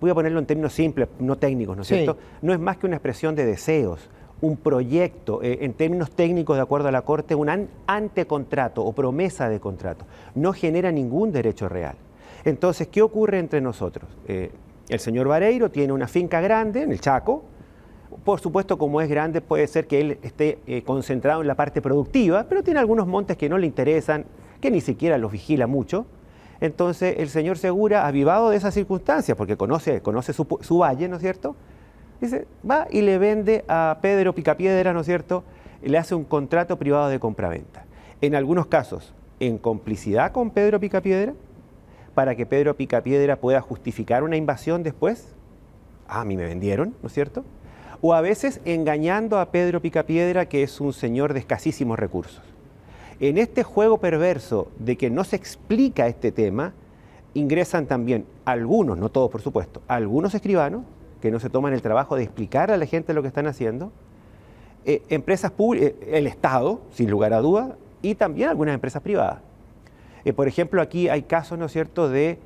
voy a ponerlo en términos simples, no técnicos, ¿no es Sí. cierto? No es más que una expresión de deseos, un proyecto, en términos técnicos, de acuerdo a la Corte, un antecontrato o promesa de contrato. No genera ningún derecho real. Entonces, ¿qué ocurre entre nosotros? El señor Vareiro tiene una finca grande en el Chaco. Por supuesto, como es grande, puede ser que él esté concentrado en la parte productiva, pero tiene algunos montes que no le interesan, que ni siquiera los vigila mucho. Entonces, el señor Segura, avivado de esas circunstancias, porque conoce su valle, ¿no es cierto?, dice, va y le vende a Pedro Picapiedra, ¿no es cierto?, y le hace un contrato privado de compraventa. En algunos casos, en complicidad con Pedro Picapiedra, para que Pedro Picapiedra pueda justificar una invasión después. A mí me vendieron, ¿no es cierto? O a veces engañando a Pedro Picapiedra, que es un señor de escasísimos recursos. En este juego perverso de que no se explica este tema, ingresan también algunos, no todos por supuesto, algunos escribanos que no se toman el trabajo de explicar a la gente lo que están haciendo, empresas públicas, el Estado, sin lugar a duda, y también algunas empresas privadas. Por ejemplo, aquí hay casos, ¿no es cierto?, de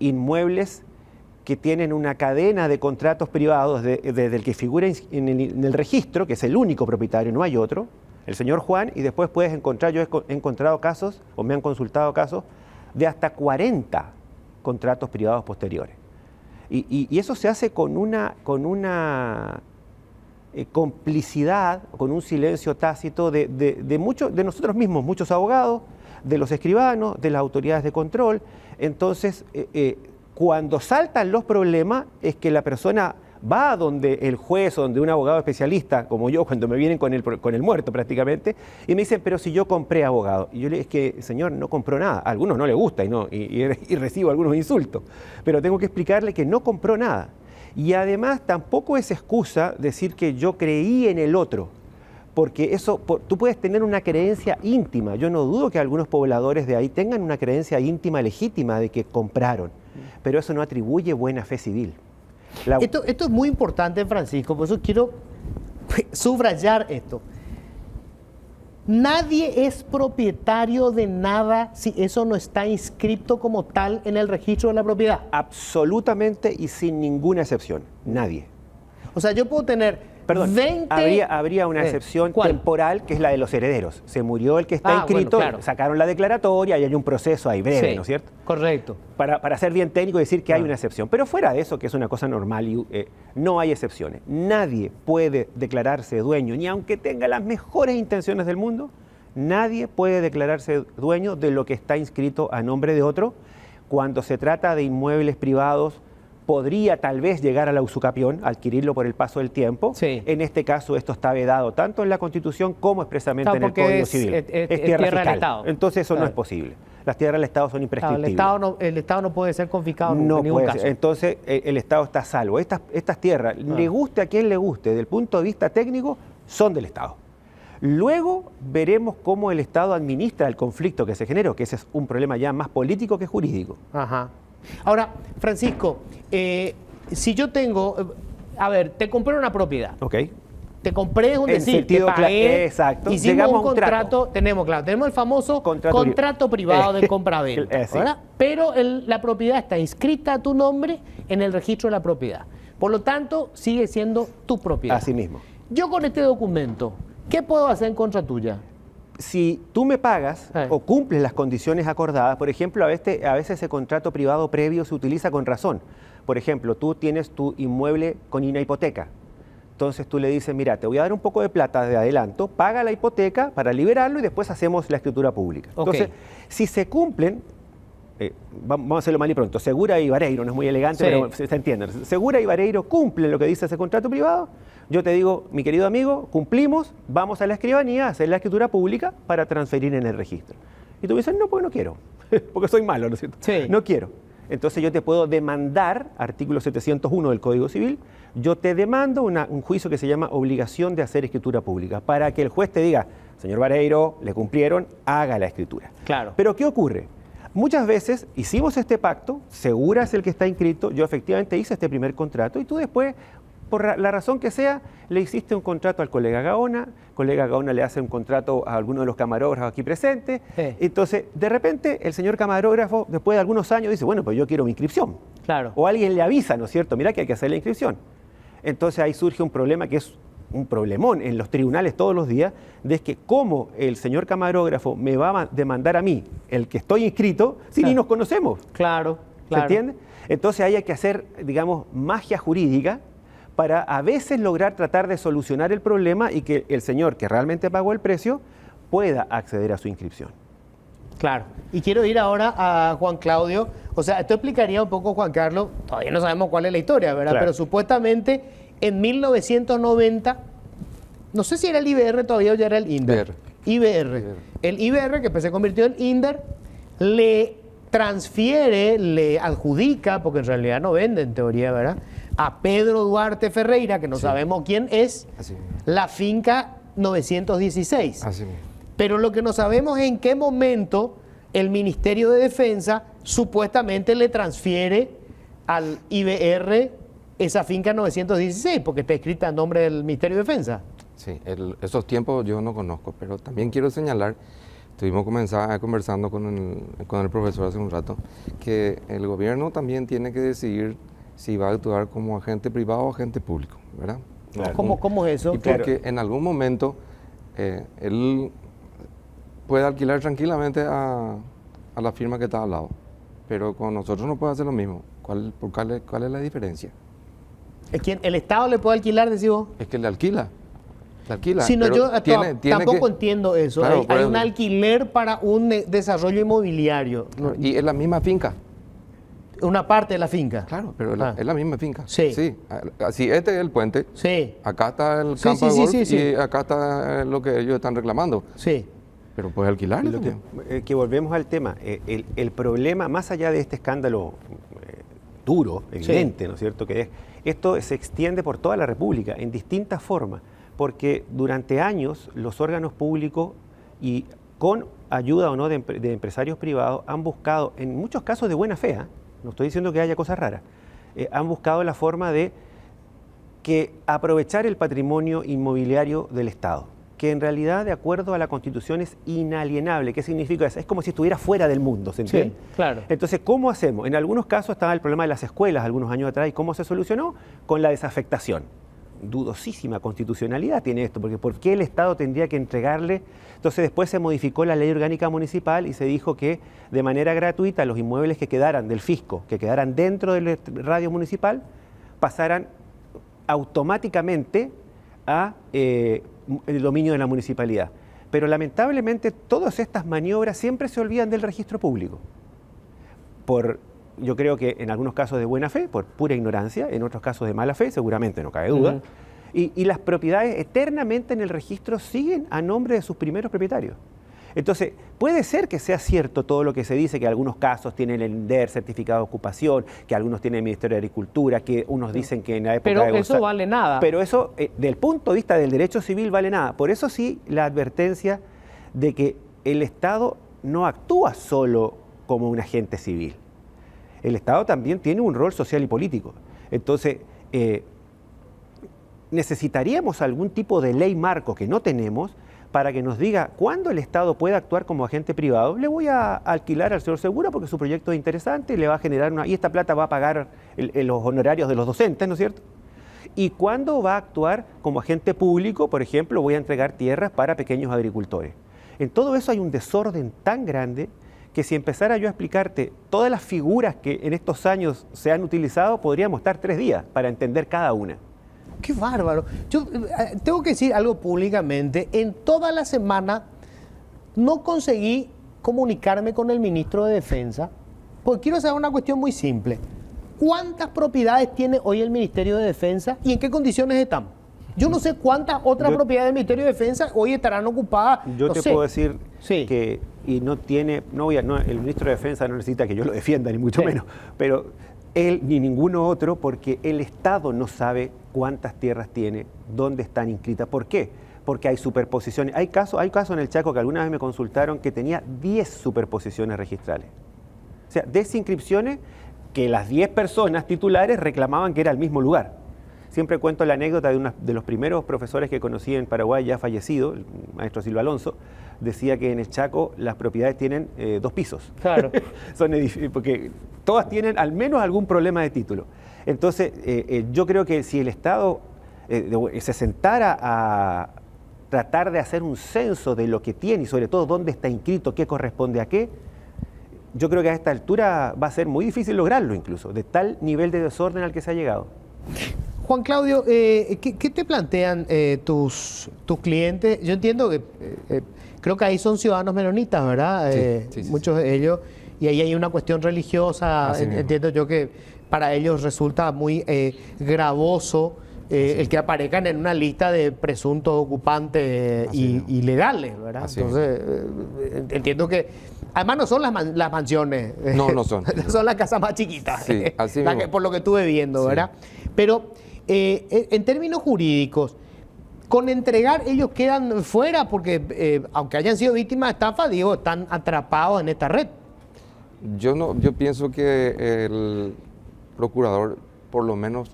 inmuebles que tienen una cadena de contratos privados desde el que figura en el registro, que es el único propietario, no hay otro, el señor Juan, y después puedes encontrar, yo he encontrado casos, o me han consultado casos, de hasta 40 contratos privados posteriores. Y eso se hace con una complicidad, con un silencio tácito de nosotros mismos, muchos abogados, de los escribanos, de las autoridades de control. Entonces, cuando saltan los problemas, es que la persona va a donde el juez o donde un abogado especialista, como yo, cuando me vienen con el muerto prácticamente, y me dicen, pero si yo compré abogado. Y yo le digo, es que, señor, no compró nada. A algunos no le gusta y recibo algunos insultos. Pero tengo que explicarle que no compró nada. Y además tampoco es excusa decir que yo creí en el otro, porque tú puedes tener una creencia íntima. Yo no dudo que algunos pobladores de ahí tengan una creencia íntima legítima de que compraron, pero eso no atribuye buena fe civil. Esto es muy importante, Francisco, por eso quiero subrayar esto. Nadie es propietario de nada si eso no está inscrito como tal en el registro de la propiedad. Absolutamente y sin ninguna excepción. Nadie. O sea, yo puedo tener 20... Habría una excepción ¿cuál? temporal, que es la de los herederos. Se murió el que está inscrito, bueno, claro. sacaron la declaratoria y hay un proceso ahí breve, Sí, ¿no es cierto? Correcto. Para ser bien técnico y decir que hay una excepción. Pero fuera de eso, que es una cosa normal, no hay excepciones. Nadie puede declararse dueño, ni aunque tenga las mejores intenciones del mundo, nadie puede declararse dueño de lo que está inscrito a nombre de otro. Cuando se trata de inmuebles privados, podría tal vez llegar a la usucapión, adquirirlo por el paso del tiempo. Sí. En este caso, esto está vedado tanto en la Constitución como expresamente Claro, en el porque Código es Civil. tierra tierra del fiscal. Estado. Entonces eso no Claro. es posible. Las tierras del Estado son Claro, imprescriptibles. el Estado no puede ser confiscado No en ningún puede caso. ser. Entonces el Estado está a salvo. Estas tierras, le guste a quien le guste, desde el punto de vista técnico, son del Estado. Luego veremos cómo el Estado administra el conflicto que se generó, que ese es un problema ya más político que jurídico. Ajá. Ahora, Francisco, si yo tengo, a ver, te compré una propiedad. ¿Ok? Te compré, es un En decir, sentido te pagué, exacto. hicimos Llegamos un a un trato. contrato, tenemos el famoso contrato privado de compra-venta, sí. ¿verdad? Pero la propiedad está inscrita a tu nombre en el registro de la propiedad. Por lo tanto, sigue siendo tu propiedad. Así mismo. Yo con este documento, ¿qué puedo hacer en contra tuya? Si tú me pagas o cumples las condiciones acordadas, por ejemplo, a veces ese contrato privado previo se utiliza con razón. Por ejemplo, tú tienes tu inmueble con una hipoteca. Entonces tú le dices, mira, te voy a dar un poco de plata de adelanto, paga la hipoteca para liberarlo y después hacemos la escritura pública. Entonces, si se cumplen, vamos a hacerlo mal y pronto, Segura y Vareiro, no es muy elegante, pero se entiende. Segura y Vareiro cumplen lo que dice ese contrato privado. Yo te digo, mi querido amigo, cumplimos, vamos a la escribanía a hacer la escritura pública para transferir en el registro. Y tú dices, no, porque no quiero, porque soy malo, ¿no es cierto? Sí. No quiero. Entonces yo te puedo demandar, artículo 701 del Código Civil, yo te demando un juicio que se llama obligación de hacer escritura pública, para que el juez te diga, señor Vareiro, le cumplieron, haga la escritura. Claro. Pero ¿qué ocurre? Muchas veces hicimos este pacto, Segura es el que está inscrito, yo efectivamente hice este primer contrato y tú después, por la razón que sea, le hiciste un contrato al colega Gaona, el colega Gaona le hace un contrato a alguno de los camarógrafos aquí presentes, entonces de repente el señor camarógrafo, después de algunos años, dice, bueno, pues yo quiero mi inscripción. Claro. O alguien le avisa, ¿no es cierto? Mira que hay que hacer la inscripción. Entonces ahí surge un problema que es un problemón en los tribunales todos los días, de que cómo el señor camarógrafo me va a demandar a mí, el que estoy inscrito, si ni nos conocemos. Claro, ¿Se entiende? Entonces ahí hay que hacer, digamos, magia jurídica para a veces lograr tratar de solucionar el problema y que el señor que realmente pagó el precio pueda acceder a su inscripción. Claro. Y quiero ir ahora a Juan Claudio. O sea, esto explicaría un poco, Juan Carlos, todavía no sabemos cuál es la historia, ¿verdad? Claro. Pero supuestamente en 1990, no sé si era el IBR todavía o ya era el INDER. IBR. El IBR, que después se convirtió en INDER, le transfiere, le adjudica, porque en realidad no vende en teoría, ¿verdad?, a Pedro Duarte Ferreira, que no sabemos quién es, la finca 916. Así mismo. Pero lo que no sabemos es en qué momento el Ministerio de Defensa supuestamente le transfiere al IBR esa finca 916, porque está escrita en nombre del Ministerio de Defensa. Sí, esos tiempos yo no conozco, pero también quiero señalar, estuvimos conversando con el profesor hace un rato, que el gobierno también tiene que decidir si va a actuar como agente privado o agente público, ¿verdad? Claro. ¿Cómo es eso? Y porque en algún momento él puede alquilar tranquilamente a la firma que está al lado, pero con nosotros no puede hacer lo mismo. ¿Cuál es la diferencia? ¿El Estado le puede alquilar, decís vos? Es que le alquila. Le alquila. Si no, pero yo tiene tampoco que- entiendo eso. Claro, por hay eso. un alquiler para un desarrollo inmobiliario, Y es la misma finca. una parte de la finca. Claro, pero Ah. es la misma finca. Sí. Así, este es el puente. Sí, Acá está el Sí, campo de sí, golf sí, sí. y acá está lo que ellos están reclamando. sí. Pero puede alquilarlo Lo también. que volvemos al tema, el problema, más allá de este escándalo duro, evidente, ¿no es cierto?, que es esto se extiende por toda la República en distintas formas, porque durante años los órganos públicos y con ayuda o no de empresarios privados han buscado, en muchos casos de buena fe, no estoy diciendo que haya cosas raras, han buscado la forma de que aprovechar el patrimonio inmobiliario del Estado, que en realidad, de acuerdo a la Constitución, es inalienable. ¿Qué significa eso? Es como si estuviera fuera del mundo, ¿se entiende? Sí, claro. Entonces, ¿cómo hacemos? En algunos casos estaba el problema de las escuelas algunos años atrás, ¿y cómo se solucionó? Con la desafectación. Dudosísima constitucionalidad tiene esto, porque ¿por qué el Estado tendría que entregarle? Entonces después se modificó la ley orgánica municipal y se dijo que de manera gratuita los inmuebles que quedaran del fisco, que quedaran dentro del radio municipal, pasaran automáticamente a el dominio de la municipalidad. Pero lamentablemente todas estas maniobras siempre se olvidan del registro público. Yo creo que en algunos casos de buena fe, por pura ignorancia, en otros casos de mala fe, seguramente, no cabe duda. Y las propiedades eternamente en el registro siguen a nombre de sus primeros propietarios. Entonces, puede ser que sea cierto todo lo que se dice, que algunos casos tienen el INDER, certificado de ocupación, que algunos tienen el Ministerio de Agricultura, que unos dicen que en la época Pero eso vale nada. Pero eso, del punto de vista del derecho civil, vale nada. Por eso sí, la advertencia de que el Estado no actúa solo como un agente civil. El Estado también tiene un rol social y político. Entonces, necesitaríamos algún tipo de ley marco que no tenemos para que nos diga cuándo el Estado puede actuar como agente privado. Le voy a alquilar al señor Segura porque su proyecto es interesante, le va a generar y esta plata va a pagar los honorarios de los docentes, ¿no es cierto? Y cuándo va a actuar como agente público, por ejemplo, voy a entregar tierras para pequeños agricultores. En todo eso hay un desorden tan grande que si empezara yo a explicarte todas las figuras que en estos años se han utilizado, podríamos estar 3 días para entender cada una. ¡Qué bárbaro! Yo tengo que decir algo públicamente. En toda la semana no conseguí comunicarme con el ministro de Defensa, porque quiero saber una cuestión muy simple. ¿Cuántas propiedades tiene hoy el Ministerio de Defensa y en qué condiciones están? Yo no sé cuántas otras propiedades del Ministerio de Defensa hoy estarán ocupadas. Yo te puedo decir sí. que, y no tiene, el ministro de Defensa no necesita que yo lo defienda, ni mucho menos, pero él ni ninguno otro, porque el Estado no sabe cuántas tierras tiene, dónde están inscritas. ¿Por qué? Porque hay superposiciones. Hay casos en el Chaco que alguna vez me consultaron que tenía 10 superposiciones registrales. O sea, desinscripciones que las 10 personas titulares reclamaban que era el mismo lugar. Siempre cuento la anécdota de los primeros profesores que conocí en Paraguay, ya fallecido, el maestro Silva Alonso, decía que en el Chaco las propiedades tienen 2 pisos. Claro. Porque todas tienen al menos algún problema de título. Entonces, yo creo que si el Estado se sentara a tratar de hacer un censo de lo que tiene y sobre todo dónde está inscrito, qué corresponde a qué, yo creo que a esta altura va a ser muy difícil lograrlo incluso, de tal nivel de desorden al que se ha llegado. Juan Claudio, ¿qué te plantean tus clientes? Yo entiendo que creo que ahí son ciudadanos menonitas, ¿verdad? Sí, muchos de ellos, y ahí hay una cuestión religiosa. Entiendo yo que para ellos resulta muy gravoso el que aparezcan en una lista de presuntos ocupantes ilegales, ¿verdad? Entonces, entiendo que además no son las mansiones. No son. Son las casas más chiquitas. Sí, así mismo. Por lo que estuve viendo, ¿verdad? Pero en términos jurídicos, con entregar ellos quedan fuera porque aunque hayan sido víctimas de estafa, digo, están atrapados en esta red. Yo pienso que el procurador, por lo menos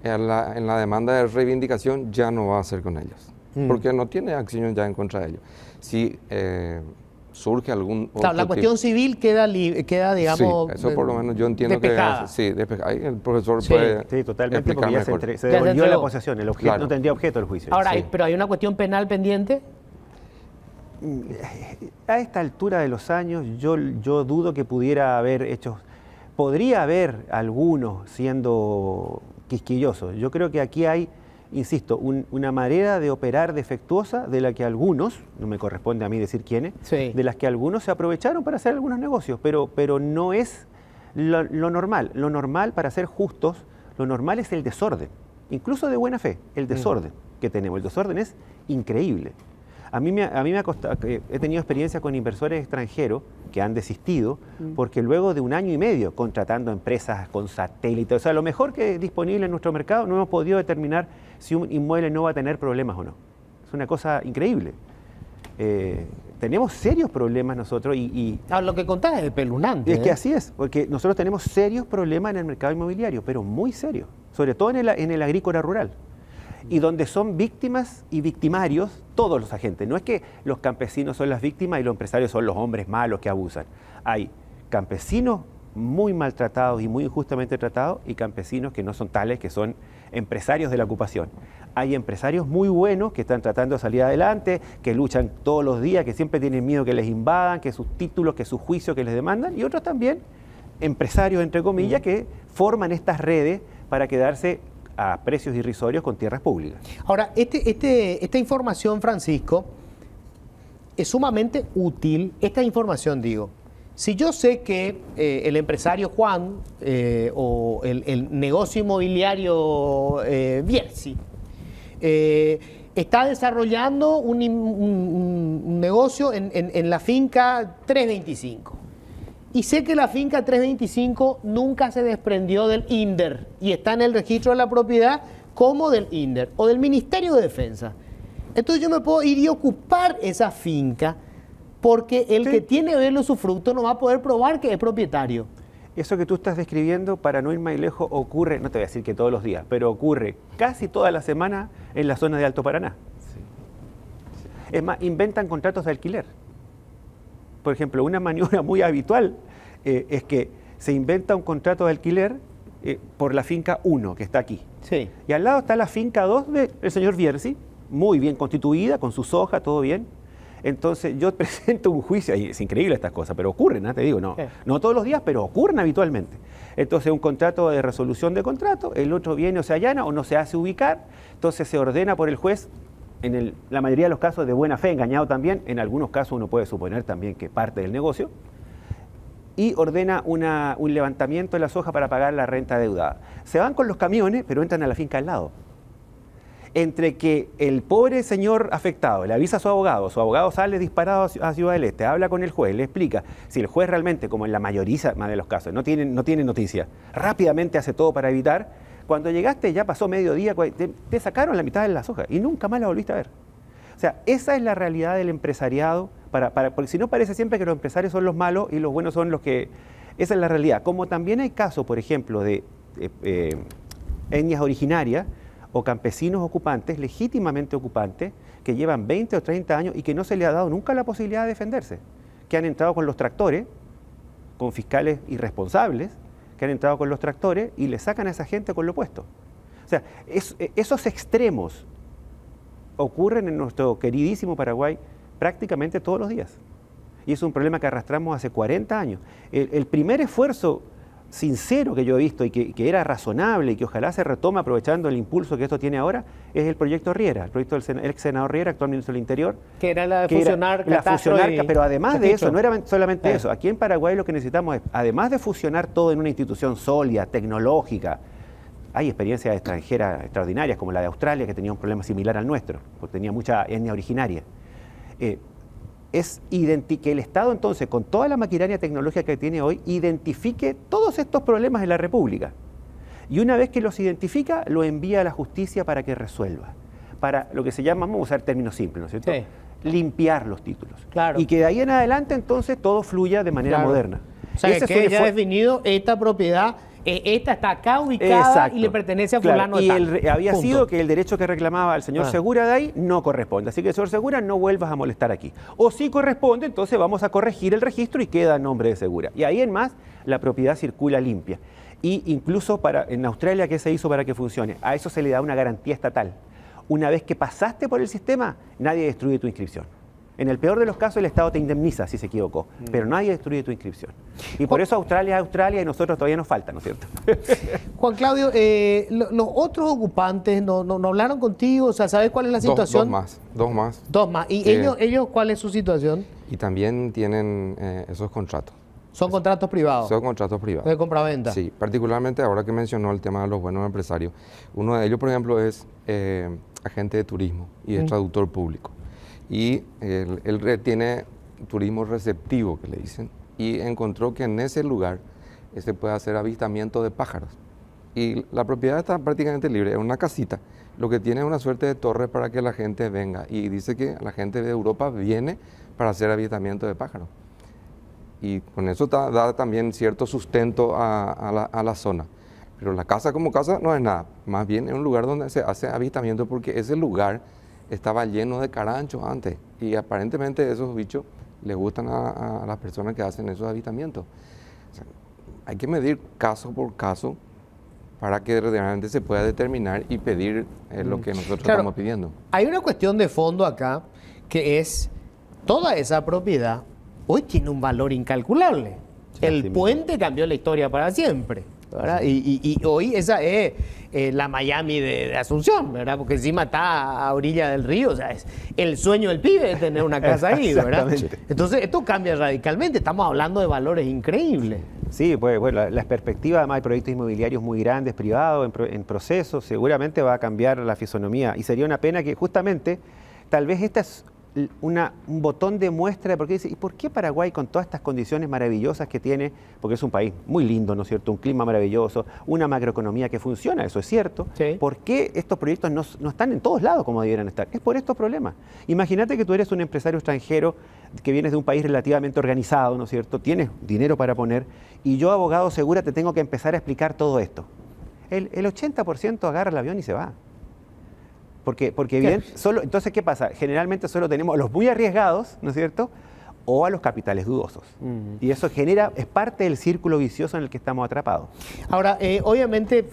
en la demanda de reivindicación, ya no va a hacer con ellos, porque no tiene acciones ya en contra de ellos. Si surge algún otro la cuestión civil queda, digamos... Sí, eso por lo menos yo entiendo despejada. Ahí el profesor puede totalmente, explicar porque mejor. se devolvió entregó la posesión, el objeto no tendría objeto el juicio. Ahora, pero hay una cuestión penal pendiente. A esta altura de los años, yo dudo que pudiera haber hechos. Podría haber algunos siendo quisquillosos. Yo creo que aquí hay, insisto, una manera de operar defectuosa de la que algunos, no me corresponde a mí decir quiénes, de las que algunos se aprovecharon para hacer algunos negocios, pero no es lo normal. Lo normal, para ser justos, lo normal es el desorden, incluso de buena fe, el desorden que tenemos. El desorden es increíble. A mí me ha costado, he tenido experiencia con inversores extranjeros que han desistido porque luego de 1 año y medio contratando empresas con satélites, o sea, lo mejor que es disponible en nuestro mercado, no hemos podido determinar si un inmueble no va a tener problemas o no. Es una cosa increíble. Tenemos serios problemas nosotros y Lo que contás es espeluznante. es que así es, porque nosotros tenemos serios problemas en el mercado inmobiliario, pero muy serios, sobre todo en el agrícola rural, y donde son víctimas y victimarios todos los agentes. No es que los campesinos son las víctimas y los empresarios son los hombres malos que abusan. Hay campesinos muy maltratados y muy injustamente tratados y campesinos que no son tales, que son empresarios de la ocupación. Hay empresarios muy buenos que están tratando de salir adelante, que luchan todos los días, que siempre tienen miedo que les invadan, que sus títulos, que sus juicios que les demandan, y otros también, empresarios entre comillas, que forman estas redes para quedarse a precios irrisorios con tierras públicas. Ahora, esta información, Francisco, es sumamente útil. Esta información, digo, si yo sé que el empresario Juan o el negocio inmobiliario Bierzi está desarrollando un negocio en la finca 325, y sé que la finca 325 nunca se desprendió del INDER y está en el registro de la propiedad como del INDER o del Ministerio de Defensa. Entonces yo me puedo ir y ocupar esa finca porque el que tiene hoy el usufructo no va a poder probar que es propietario. Eso que tú estás describiendo, para no ir más lejos, ocurre, no te voy a decir que todos los días, pero ocurre casi toda la semana en la zona de Alto Paraná. Es más, inventan contratos de alquiler. Por ejemplo, una maniobra muy habitual es que se inventa un contrato de alquiler por la finca 1, que está aquí. Sí. Y al lado está la finca 2 del señor Bierzi, muy bien constituida, con sus hojas, todo bien. Entonces yo presento un juicio, y es increíble estas cosas, pero ocurren, te digo, no todos los días, pero ocurren habitualmente. Entonces un contrato de resolución de contrato, el otro viene o se allana o no se hace ubicar, entonces se ordena por el juez, en la mayoría de los casos de buena fe, engañado también, en algunos casos uno puede suponer también que parte del negocio, y ordena un levantamiento de las hojas para pagar la renta deudada. Se van con los camiones, pero entran a la finca al lado. Entre que el pobre señor afectado le avisa a su abogado sale disparado a Ciudad del Este, habla con el juez, le explica. Si el juez realmente, como en la mayoría de los casos, no tiene noticia, rápidamente hace todo para evitar, cuando llegaste ya pasó mediodía, te sacaron la mitad de las hojas y nunca más la volviste a ver. O sea, esa es la realidad del empresariado, porque si no parece siempre que los empresarios son los malos y los buenos son los que... Esa es la realidad. Como también hay casos, por ejemplo, de etnias originarias, o campesinos ocupantes, legítimamente ocupantes, que llevan 20 o 30 años y que no se les ha dado nunca la posibilidad de defenderse, que han entrado con los tractores, con fiscales irresponsables, que han entrado con los tractores y le sacan a esa gente con lo puesto. O sea, esos extremos ocurren en nuestro queridísimo Paraguay prácticamente todos los días. Y es un problema que arrastramos hace 40 años. El primer esfuerzo sincero que yo he visto y que era razonable y que ojalá se retome aprovechando el impulso que esto tiene ahora, es el proyecto Riera, el proyecto del ex senador Riera, actual ministro del Interior. Que era la de fusionar catastro y pero además de registro. eso, no era solamente eso. Aquí en Paraguay lo que necesitamos es, además de fusionar todo en una institución sólida, tecnológica, hay experiencias extranjeras extraordinarias, como la de Australia, que tenía un problema similar al nuestro, porque tenía mucha etnia originaria. Es que el Estado entonces, con toda la maquinaria tecnológica que tiene hoy, identifique todos estos problemas en la República. Y una vez que los identifica, lo envía a la justicia para que resuelva. Para lo que se llama, vamos a usar términos simples, ¿no es cierto? Sí. Limpiar los títulos. Claro. Y que de ahí en adelante entonces todo fluya de manera moderna. O sea, Ese que fue ya definido esta propiedad, esta está acá ubicada. Exacto. Y le pertenece a Claro, fulano de y tal. había Punto. sido que el derecho que reclamaba el señor Segura de ahí no corresponde. Así que, señor Segura, no vuelvas a molestar aquí. O si corresponde, entonces vamos a corregir el registro y queda a nombre de Segura. Y ahí en más, la propiedad circula limpia. Y incluso en Australia, ¿qué se hizo para que funcione? A eso se le da una garantía estatal. Una vez que pasaste por el sistema, nadie destruye tu inscripción. En el peor de los casos, el Estado te indemniza si se equivocó, pero nadie destruye tu inscripción. Y por eso Australia es Australia y nosotros todavía nos falta, ¿no es cierto? Juan Claudio, los otros ocupantes no hablaron contigo, o sea, ¿sabes cuál es la situación? Dos más. Dos más. ¿Y ellos cuál es su situación? Y también tienen esos contratos. ¿Son contratos privados? Son contratos privados. ¿De compraventa? Sí, particularmente ahora que mencionó el tema de los buenos empresarios. Uno de ellos, por ejemplo, es agente de turismo y es traductor público. y él tiene turismo receptivo, que le dicen, y encontró que en ese lugar se puede hacer avistamiento de pájaros. Y la propiedad está prácticamente libre, es una casita. Lo que tiene es una suerte de torre para que la gente venga. Y dice que la gente de Europa viene para hacer avistamiento de pájaros. Y con eso da también cierto sustento a la zona. Pero la casa como casa no es nada. Más bien es un lugar donde se hace avistamiento porque ese lugar estaba lleno de caranchos antes. Y aparentemente esos bichos les gustan a las personas que hacen esos avistamientos. O sea, hay que medir caso por caso para que realmente se pueda determinar y pedir lo que nosotros estamos pidiendo. Hay una cuestión de fondo acá, que es toda esa propiedad hoy tiene un valor incalculable. El puente cambió la historia para siempre, ¿verdad? Y hoy esa es la Miami de Asunción, ¿verdad? Porque encima está a orilla del río, o sea, es el sueño del pibe de tener una casa ahí, ¿verdad? Entonces esto cambia radicalmente, estamos hablando de valores increíbles. Sí, pues bueno, la perspectiva, además hay proyectos inmobiliarios muy grandes, privados, en proceso, seguramente va a cambiar la fisonomía y sería una pena que justamente, tal vez esta es un botón de muestra de por qué dice, ¿y por qué Paraguay con todas estas condiciones maravillosas que tiene? Porque es un país muy lindo, ¿no es cierto? Un clima maravilloso, una macroeconomía que funciona, eso es cierto. Sí. ¿Por qué estos proyectos no están en todos lados como debieran estar? Es por estos problemas. Imagínate que tú eres un empresario extranjero que vienes de un país relativamente organizado, ¿no es cierto? Tienes dinero para poner y yo, abogado segura, te tengo que empezar a explicar todo esto. El 80% agarra el avión y se va. Porque bien, entonces, ¿qué pasa? Generalmente solo tenemos a los muy arriesgados, ¿no es cierto?, o a los capitales dudosos. Y eso es parte del círculo vicioso en el que estamos atrapados. Ahora, obviamente,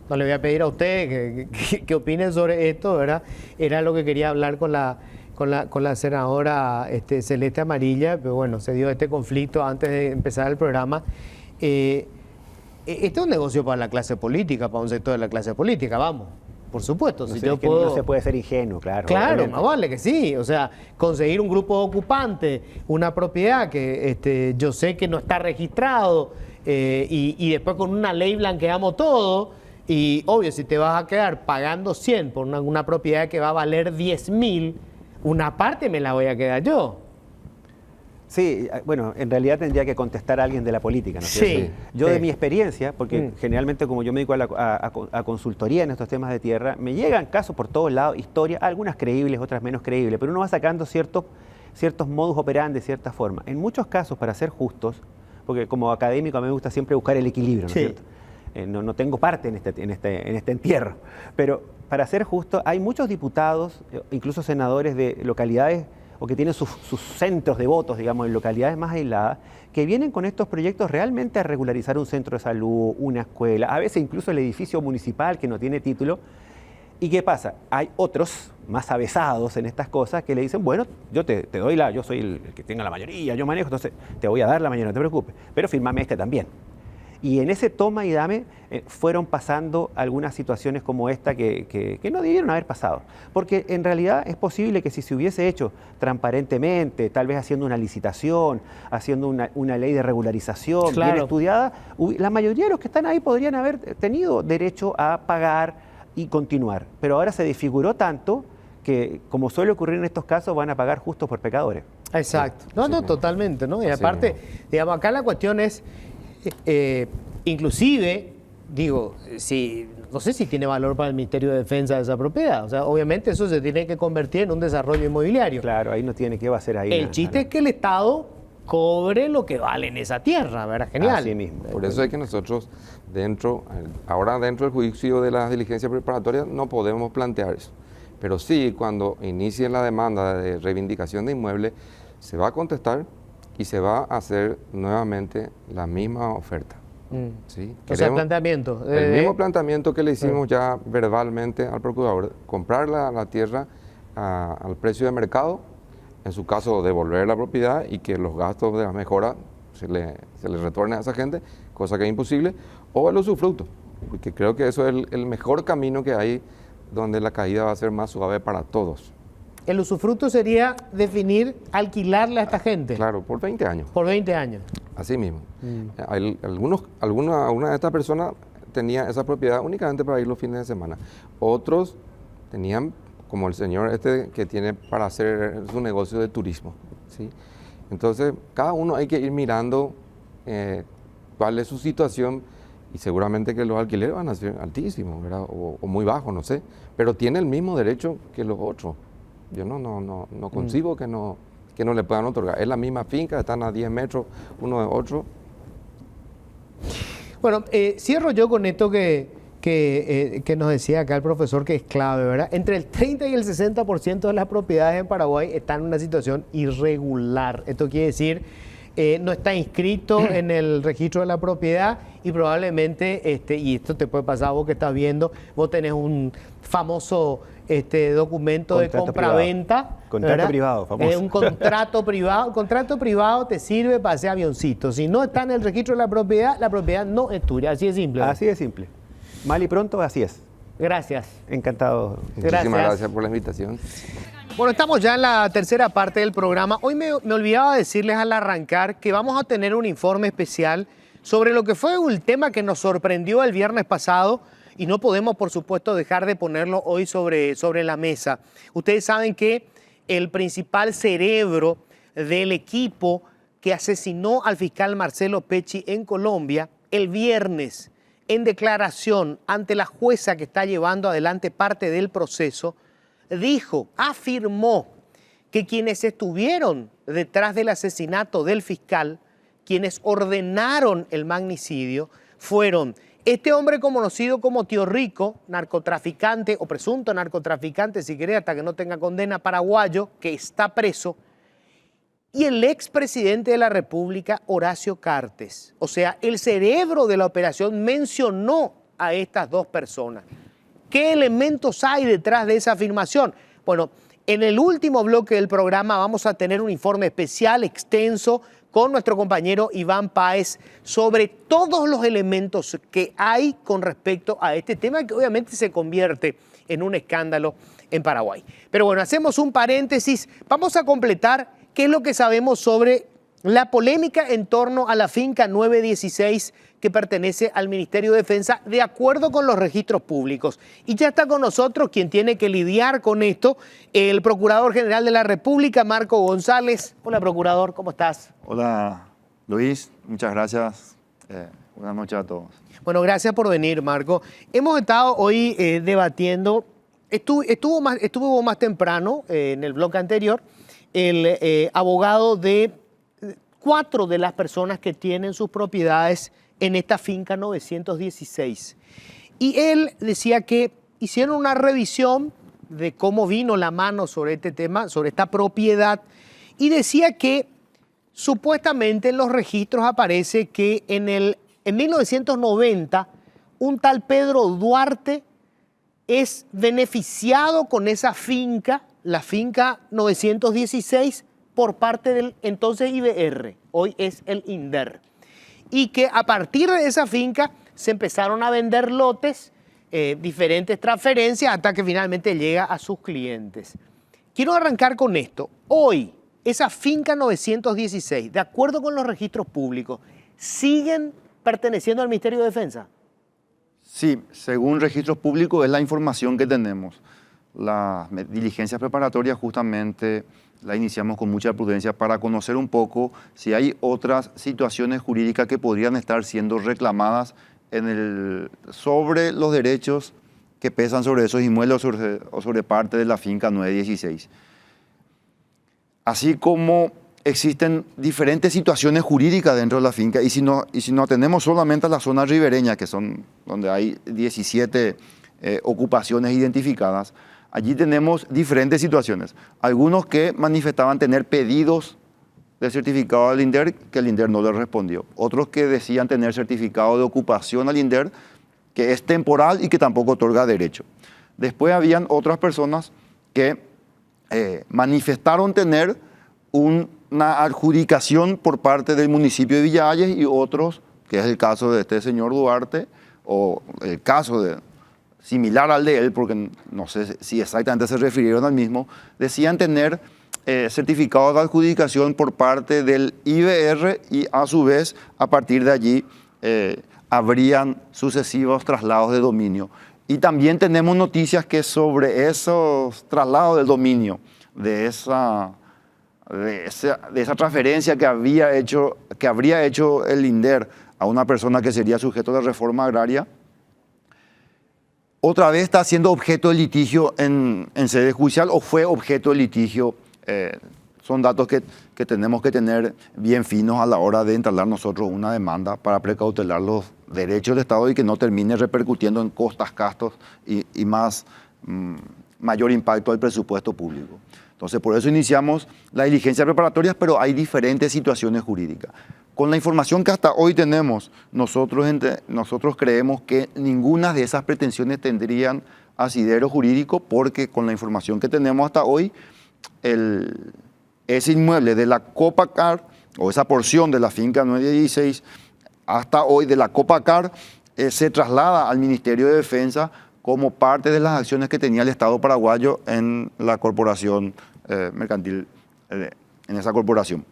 no le voy a pedir a usted que opine sobre esto, ¿verdad? Era lo que quería hablar con la senadora Celeste Amarilla, pero bueno, se dio este conflicto antes de empezar el programa. Este es un negocio para la clase política, para un sector de la clase política, vamos. Por supuesto, no se puede ser ingenuo, claro. Claro, más vale que sí. O sea, conseguir un grupo de ocupantes, una propiedad que yo sé que no está registrado y después con una ley blanqueamos todo. Y obvio, si te vas a quedar pagando 100 por una propiedad que va a valer 10.000, una parte me la voy a quedar yo. Sí, bueno, en realidad tendría que contestar a alguien de la política, ¿no es cierto? Sí. Yo de mi experiencia, porque generalmente como yo me dedico a consultoría en estos temas de tierra, me llegan casos por todos lados, historias, algunas creíbles, otras menos creíbles, pero uno va sacando ciertos modus operandi, cierta forma. En muchos casos, para ser justos, porque como académico a mí me gusta siempre buscar el equilibrio, ¿no es cierto? No tengo parte en este entierro, pero para ser justo, hay muchos diputados, incluso senadores de localidades o que tienen sus centros de votos, digamos, en localidades más aisladas, que vienen con estos proyectos realmente a regularizar un centro de salud, una escuela, a veces incluso el edificio municipal que no tiene título. ¿Y qué pasa? Hay otros más avesados en estas cosas que le dicen, bueno, yo te doy yo soy el que tenga la mayoría, yo manejo, entonces te voy a dar la mayoría, no te preocupes, pero fírmame este también. Y en ese toma y dame fueron pasando algunas situaciones como esta que no debieron haber pasado. Porque en realidad es posible que si se hubiese hecho transparentemente, tal vez haciendo una licitación, haciendo una ley de regularización bien estudiada, la mayoría de los que están ahí podrían haber tenido derecho a pagar y continuar. Pero ahora se desfiguró tanto que, como suele ocurrir en estos casos, van a pagar justos por pecadores. Exacto. No, totalmente, ¿no? Y aparte, digamos, acá la cuestión es... inclusive, digo, no sé si tiene valor para el Ministerio de Defensa de esa propiedad. O sea, obviamente eso se tiene que convertir en un desarrollo inmobiliario. Claro, ahí no tiene qué va a hacer ahí. El chiste es que el Estado cobre lo que vale en esa tierra, ¿verdad? Genial. Así mismo. Por eso es que nosotros ahora dentro del juicio de las diligencias preparatorias no podemos plantear eso. Pero sí, cuando inicien la demanda de reivindicación de inmuebles, se va a contestar y se va a hacer nuevamente la misma oferta. ¿Sí? O sea, el planteamiento. El mismo planteamiento que le hicimos ya verbalmente al procurador, comprar la tierra al precio de mercado, en su caso devolver la propiedad y que los gastos de la mejora se le retornen a esa gente, cosa que es imposible, o el usufructo, porque creo que eso es el mejor camino que hay donde la caída va a ser más suave para todos. El usufructo sería alquilarle a esta gente. Claro, por 20 años. Por 20 años. Así mismo. Alguna de estas personas tenía esa propiedad únicamente para ir los fines de semana. Otros tenían como el señor este que tiene para hacer su negocio de turismo, ¿sí? Entonces, cada uno hay que ir mirando cuál es su situación y seguramente que los alquileres van a ser altísimos, ¿verdad? O muy bajos, no sé, pero tiene el mismo derecho que los otros. Yo no concibo que no le puedan otorgar. Es la misma finca, están a 10 metros uno de otro. Bueno, cierro yo con esto que nos decía acá el profesor, que es clave, ¿verdad? Entre el 30 y el 60% de las propiedades en Paraguay están en una situación irregular. Esto quiere decir, no está inscrito en el registro de la propiedad y probablemente, y esto te puede pasar a vos que estás viendo, vos tenés un famoso documento de compra-venta. Contrato privado, famoso. Un contrato privado. El contrato privado te sirve para hacer avioncitos. Si no está en el registro de la propiedad no es tuya. Así de simple. Así de simple. Mal y pronto, así es. Gracias. Encantado. Muchísimas gracias por la invitación. Bueno, estamos ya en la tercera parte del programa. Hoy me olvidaba decirles al arrancar que vamos a tener un informe especial sobre lo que fue un tema que nos sorprendió el viernes pasado y no podemos, por supuesto, dejar de ponerlo hoy sobre la mesa. Ustedes saben que el principal cerebro del equipo que asesinó al fiscal Marcelo Pecci en Colombia, el viernes, en declaración ante la jueza que está llevando adelante parte del proceso, afirmó que quienes estuvieron detrás del asesinato del fiscal, quienes ordenaron el magnicidio, fueron este hombre conocido como Tío Rico, narcotraficante o presunto narcotraficante, si querés, hasta que no tenga condena, paraguayo, que está preso, y el expresidente de la República, Horacio Cartes. O sea, el cerebro de la operación mencionó a estas dos personas. ¿Qué elementos hay detrás de esa afirmación? Bueno, en el último bloque del programa vamos a tener un informe especial, extenso, con nuestro compañero Iván Páez sobre todos los elementos que hay con respecto a este tema, que obviamente se convierte en un escándalo en Paraguay. Pero bueno, hacemos un paréntesis. Vamos a completar qué es lo que sabemos sobre la polémica en torno a la finca 916 que pertenece al Ministerio de Defensa de acuerdo con los registros públicos. Y ya está con nosotros quien tiene que lidiar con esto, el Procurador General de la República, Marco González. Hola, Procurador, ¿cómo estás? Hola, Luis, muchas gracias. Buenas noches a todos. Bueno, gracias por venir, Marco. Hemos estado hoy debatiendo, estuvo más temprano, en el bloque anterior, el abogado de 4 de las personas que tienen sus propiedades en esta finca 916. Y él decía que hicieron una revisión de cómo vino la mano sobre este tema, sobre esta propiedad, y decía que supuestamente en los registros aparece que en 1990 un tal Pedro Duarte es beneficiado con esa finca, la finca 916, por parte del entonces IBR, hoy es el INDER, y que a partir de esa finca se empezaron a vender lotes, diferentes transferencias, hasta que finalmente llega a sus clientes. Quiero arrancar con esto. Hoy, esa finca 916, de acuerdo con los registros públicos, ¿siguen perteneciendo al Ministerio de Defensa? Sí, según registros públicos es la información que tenemos. Las diligencias preparatorias justamente la iniciamos con mucha prudencia para conocer un poco si hay otras situaciones jurídicas que podrían estar siendo reclamadas sobre los derechos que pesan sobre esos inmuebles o sobre parte de la finca 916. Así como existen diferentes situaciones jurídicas dentro de la finca, y si no atendemos solamente a la zona ribereña, que son donde hay 17 ocupaciones identificadas, allí tenemos diferentes situaciones. Algunos que manifestaban tener pedidos de certificado al INDER que el INDER no les respondió. Otros que decían tener certificado de ocupación al INDER que es temporal y que tampoco otorga derecho. Después habían otras personas que manifestaron tener una adjudicación por parte del municipio de Villa Hayes, y otros, que es el caso de este señor Duarte, o el caso similar al de él, porque no sé si exactamente se refirieron al mismo, decían tener certificado de adjudicación por parte del IBR, y a su vez, a partir de allí, habrían sucesivos traslados de dominio. Y también tenemos noticias que sobre esos traslados del dominio, de esa transferencia que habría hecho el INDER a una persona que sería sujeto de reforma agraria, otra vez está siendo objeto de litigio en sede judicial o fue objeto de litigio. Son datos que tenemos que tener bien finos a la hora de entablar nosotros una demanda para precautelar los derechos del Estado y que no termine repercutiendo en costas, gastos y mayor impacto al presupuesto público. Entonces, por eso iniciamos la diligencia preparatoria, pero hay diferentes situaciones jurídicas. Con la información que hasta hoy tenemos, nosotros creemos que ninguna de esas pretensiones tendrían asidero jurídico, porque con la información que tenemos hasta hoy, ese inmueble de la Copacar, o esa porción de la finca 916, hasta hoy de la Copacar, se traslada al Ministerio de Defensa como parte de las acciones que tenía el Estado paraguayo en la corporación mercantil, en esa corporación.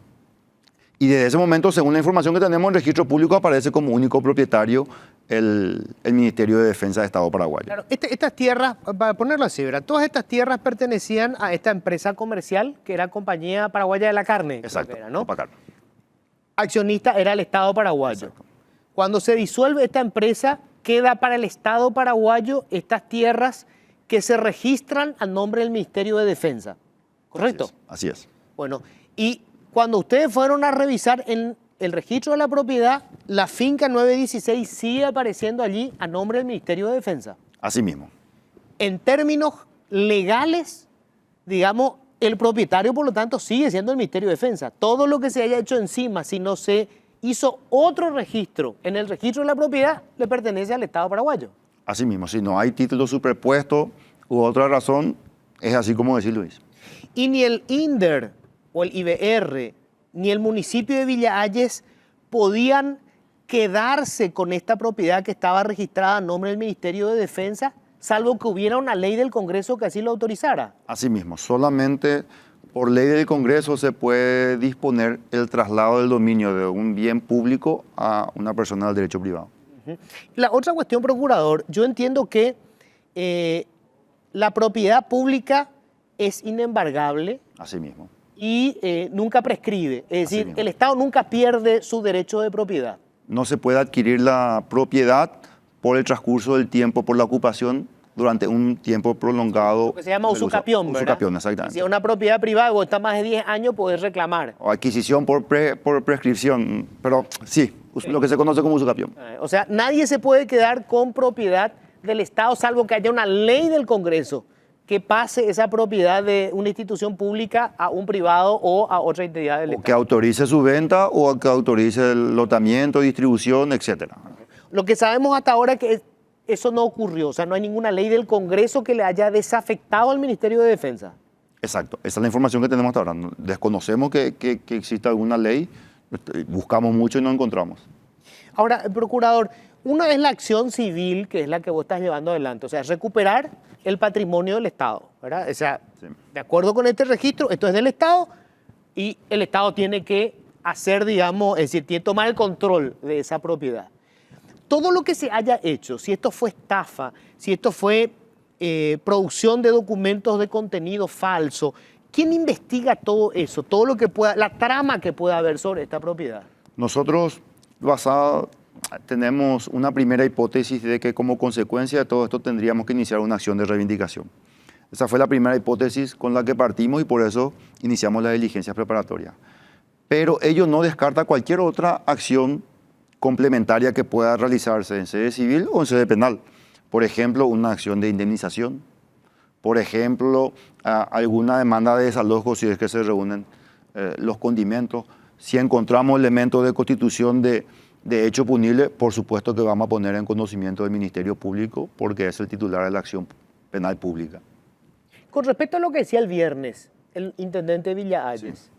Y desde ese momento, según la información que tenemos en registro público, aparece como único propietario el Ministerio de Defensa de Estado paraguayo. Claro, estas tierras, para ponerlo así, ¿verdad? Todas estas tierras pertenecían a esta empresa comercial que era Compañía Paraguaya de la Carne. Exacto, Era, ¿no? Copacar. Accionista era el Estado paraguayo. Exacto. Cuando se disuelve esta empresa, queda para el Estado paraguayo estas tierras que se registran a nombre del Ministerio de Defensa. ¿Correcto? Así es. Bueno, y cuando ustedes fueron a revisar en el registro de la propiedad, la finca 916 sigue apareciendo allí a nombre del Ministerio de Defensa. Así mismo. En términos legales, digamos, el propietario, por lo tanto, sigue siendo el Ministerio de Defensa. Todo lo que se haya hecho encima, si no se hizo otro registro en el registro de la propiedad, le pertenece al Estado paraguayo. Así mismo. Si no hay título superpuesto u otra razón, es así como decir Luis. Y ni el INDER o el IBR, ni el municipio de Villa Hayes podían quedarse con esta propiedad que estaba registrada a nombre del Ministerio de Defensa, salvo que hubiera una ley del Congreso que así lo autorizara. Así mismo, solamente por ley del Congreso se puede disponer el traslado del dominio de un bien público a una persona del derecho privado. La otra cuestión, procurador, yo entiendo que la propiedad pública es inembargable. Así mismo. Y nunca prescribe. Es decir, mismo. el Estado nunca pierde su derecho de propiedad. No se puede adquirir la propiedad por el transcurso del tiempo, por la ocupación durante un tiempo prolongado. Lo que se llama del uso. usucapión, ¿verdad? Usucapión, exactamente. Si es una propiedad privada o está más de 10 años, podés reclamar. O adquisición por prescripción, pero sí, lo que se conoce como usucapión. O sea, nadie se puede quedar con propiedad del Estado, salvo que haya una ley del Congreso que pase esa propiedad de una institución pública a un privado o a otra entidad del O Estado. que autorice su venta o que autorice el lotamiento, distribución, etcétera. Lo que sabemos hasta ahora es que eso no ocurrió. O sea, no hay ninguna ley del Congreso que le haya desafectado al Ministerio de Defensa. Exacto, esa es la información que tenemos hasta ahora. Desconocemos que exista alguna ley, buscamos mucho y no encontramos. Ahora, procurador, una es la acción civil, que es la que vos estás llevando adelante, o sea, recuperar el patrimonio del Estado, ¿verdad? O sea, Sí. de acuerdo con este registro, esto es del Estado y el Estado tiene que hacer, digamos, es decir, tiene que tomar el control de esa propiedad. Todo lo que se haya hecho, si esto fue estafa, si esto fue producción de documentos de contenido falso, ¿quién investiga todo eso? Todo lo que pueda, la trama que pueda haber sobre esta propiedad. Nosotros, tenemos una primera hipótesis de que como consecuencia de todo esto tendríamos que iniciar una acción de reivindicación. Esa fue la primera hipótesis con la que partimos y por eso iniciamos la diligencia preparatoria. Pero ello no descarta cualquier otra acción complementaria que pueda realizarse en sede civil o en sede penal. Por ejemplo, una acción de indemnización. Por ejemplo, alguna demanda de desalojo si es que se reúnen los condimentos. Si encontramos elementos de constitución de hecho punible, por supuesto que vamos a poner en conocimiento del Ministerio Público porque es el titular de la acción penal pública. Con respecto a lo que decía el viernes el intendente Villa Hayes,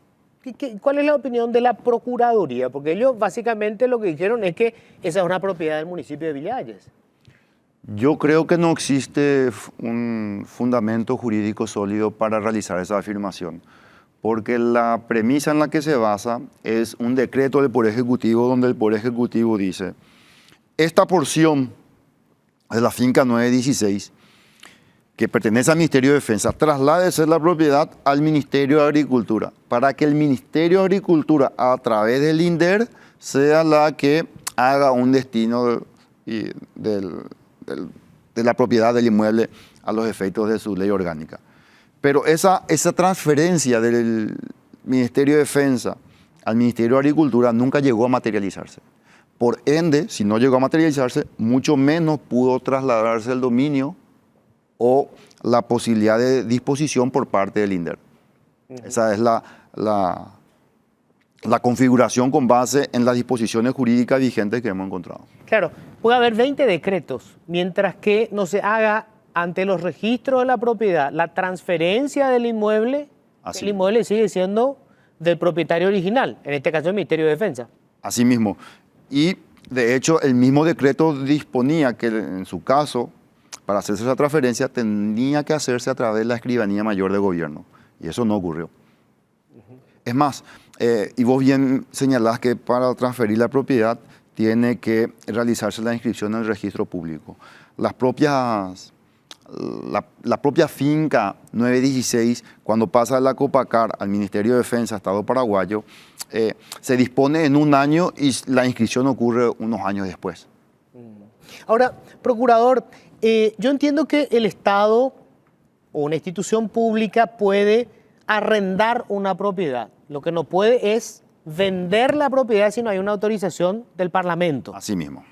¿cuál es la opinión de la Procuraduría? Porque ellos básicamente lo que dijeron es que esa es una propiedad del municipio de Villa Hayes. Yo creo que no existe un fundamento jurídico sólido para realizar esa afirmación, porque la premisa en la que se basa es un decreto del Poder Ejecutivo donde el Poder Ejecutivo dice: esta porción de la finca 916, que pertenece al Ministerio de Defensa, trasládese la propiedad al Ministerio de Agricultura, para que el Ministerio de Agricultura, a través del INDER, sea la que haga un destino de la propiedad del inmueble a los efectos de su ley orgánica. Pero esa transferencia del Ministerio de Defensa al Ministerio de Agricultura nunca llegó a materializarse. Por ende, si no llegó a materializarse, mucho menos pudo trasladarse el dominio o la posibilidad de disposición por parte del INDER. Esa es la configuración con base en las disposiciones jurídicas vigentes que hemos encontrado. Claro, puede haber 20 decretos, mientras que no se haga ante los registros de la propiedad la transferencia del inmueble, Así. el inmueble sigue siendo del propietario original, en este caso el Ministerio de Defensa. Así mismo. Y de hecho, el mismo decreto disponía que en su caso, para hacerse esa transferencia, tenía que hacerse a través de la Escribanía Mayor de Gobierno. Y eso no ocurrió. Es más, y vos bien señalás que para transferir la propiedad tiene que realizarse la inscripción en el registro público. La propia finca 916, cuando pasa de la Copacar al Ministerio de Defensa, Estado paraguayo, se dispone en un año y la inscripción ocurre unos años después. Ahora, procurador, yo entiendo que el Estado o una institución pública puede arrendar una propiedad. Lo que no puede es vender la propiedad si no hay una autorización del Parlamento. Así mismo.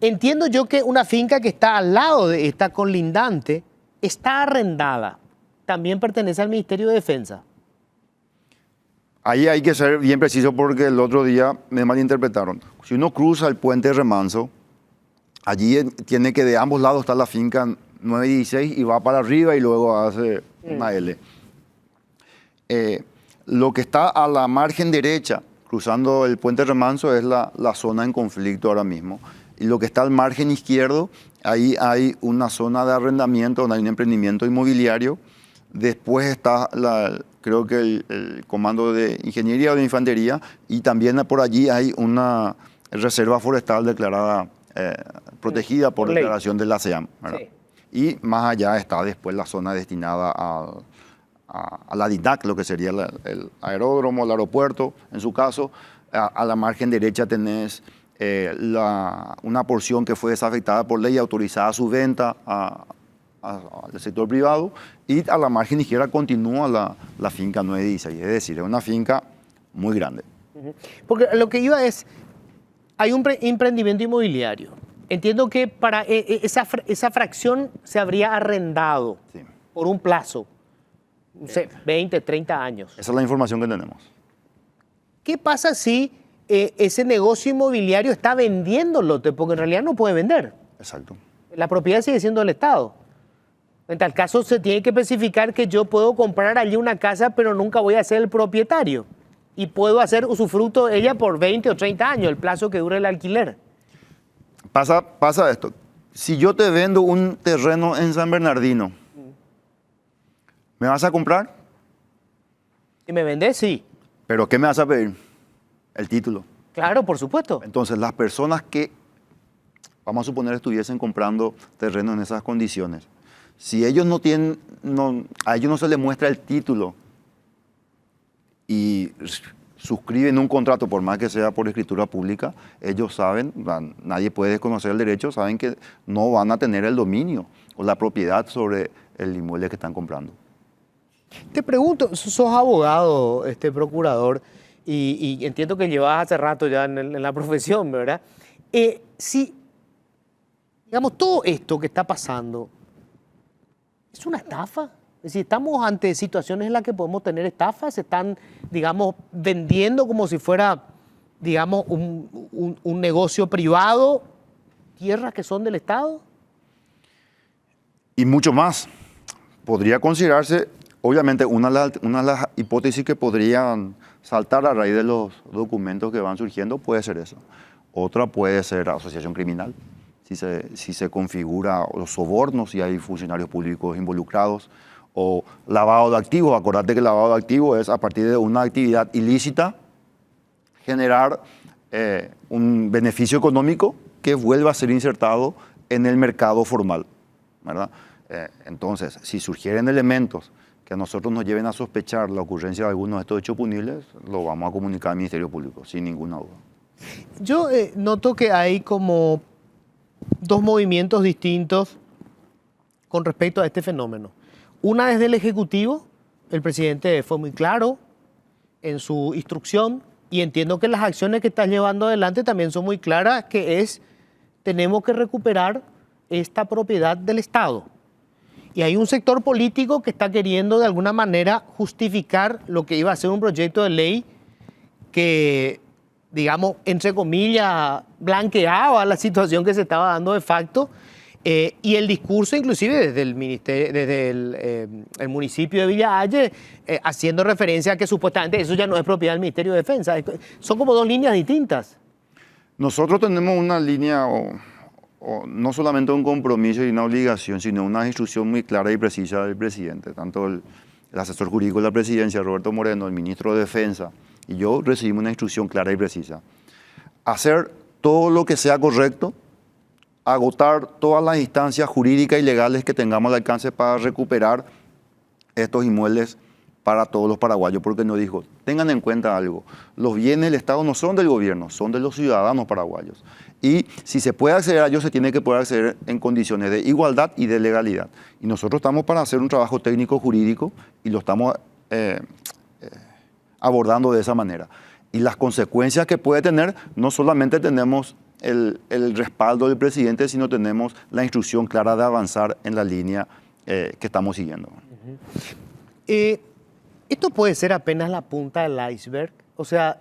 Entiendo yo que una finca que está al lado de esta colindante está arrendada. También pertenece al Ministerio de Defensa. Ahí hay que ser bien preciso porque el otro día me malinterpretaron. Si uno cruza el puente Remanso, allí tiene que de ambos lados está la finca 916 y va para arriba y luego hace una L. Lo que está a la margen derecha, cruzando el puente Remanso, es la zona en conflicto ahora mismo. Y lo que está al margen izquierdo, ahí hay una zona de arrendamiento, donde hay un emprendimiento inmobiliario. Después está, creo que el Comando de Ingeniería o de Infantería, y también por allí hay una reserva forestal declarada protegida por declaración de la SEAM. Sí. Y más allá está después la zona destinada a la DINAC, lo que sería el aeródromo, el aeropuerto, en su caso. A la margen derecha tenés una porción que fue desafectada por ley, autorizada su venta al sector privado, y a la margen izquierda continúa la finca 916, es decir, es una finca muy grande. Porque lo que iba es, hay un emprendimiento inmobiliario. Entiendo que para esa fracción se habría arrendado por un plazo. No sé, 20, 30 años. Esa es la información que tenemos. ¿Qué pasa si ese negocio inmobiliario está vendiendo lote? Porque en realidad no puede vender. Exacto. La propiedad sigue siendo del Estado. En tal caso se tiene que especificar que yo puedo comprar allí una casa, pero nunca voy a ser el propietario. Y puedo hacer usufructo de ella por 20 o 30 años, el plazo que dure el alquiler. Pasa esto. Si yo te vendo un terreno en San Bernardino, ¿me vas a comprar? Si me vendes, sí. ¿Pero qué me vas a pedir? El título. Claro, por supuesto. Entonces, las personas que, vamos a suponer, estuviesen comprando terreno en esas condiciones, si ellos no tienen, a ellos no se les muestra el título y suscriben un contrato, por más que sea por escritura pública, ellos saben, nadie puede desconocer el derecho, saben que no van a tener el dominio o la propiedad sobre el inmueble que están comprando. Te pregunto, sos abogado, procurador, y entiendo que llevas hace rato ya en la profesión, ¿verdad? Si, digamos, todo esto que está pasando, ¿es una estafa? Es decir, estamos ante situaciones en las que podemos tener estafas, se están, digamos, vendiendo como si fuera, digamos, un negocio privado, tierras que son del Estado. Y mucho más. Podría considerarse, obviamente, una de las hipótesis que podrían saltar a raíz de los documentos que van surgiendo puede ser eso. Otra puede ser asociación criminal, si se configura los sobornos, si hay funcionarios públicos involucrados, o lavado de activos. Acordate que el lavado de activos es a partir de una actividad ilícita generar un beneficio económico que vuelva a ser insertado en el mercado formal, ¿verdad? Entonces, si surgieren elementos que a nosotros nos lleven a sospechar la ocurrencia de algunos de estos hechos punibles, lo vamos a comunicar al Ministerio Público, sin ninguna duda. Yo noto que hay como dos movimientos distintos con respecto a este fenómeno. Una desde el Ejecutivo, el presidente fue muy claro en su instrucción y entiendo que las acciones que está llevando adelante también son muy claras, que es, tenemos que recuperar esta propiedad del Estado. Y hay un sector político que está queriendo de alguna manera justificar lo que iba a ser un proyecto de ley que, digamos, entre comillas, blanqueaba la situación que se estaba dando de facto. Y el discurso, inclusive desde el ministerio, desde el municipio de Villa Halle, haciendo referencia a que supuestamente eso ya no es propiedad del Ministerio de Defensa. Son como dos líneas distintas. Nosotros tenemos una línea, o no solamente un compromiso y una obligación, sino una instrucción muy clara y precisa del presidente. Tanto el asesor jurídico de la presidencia, Roberto Moreno, el ministro de Defensa, y yo recibimos una instrucción clara y precisa. Hacer todo lo que sea correcto, agotar todas las instancias jurídicas y legales que tengamos al alcance para recuperar estos inmuebles para todos los paraguayos, porque nos dijo, tengan en cuenta algo, los bienes del Estado no son del gobierno, son de los ciudadanos paraguayos. Y si se puede acceder a ellos, se tiene que poder acceder en condiciones de igualdad y de legalidad. Y nosotros estamos para hacer un trabajo técnico jurídico y lo estamos abordando de esa manera. Y las consecuencias que puede tener, no solamente tenemos el respaldo del presidente, sino tenemos la instrucción clara de avanzar en la línea que estamos siguiendo. Esto puede ser apenas la punta del iceberg. O sea,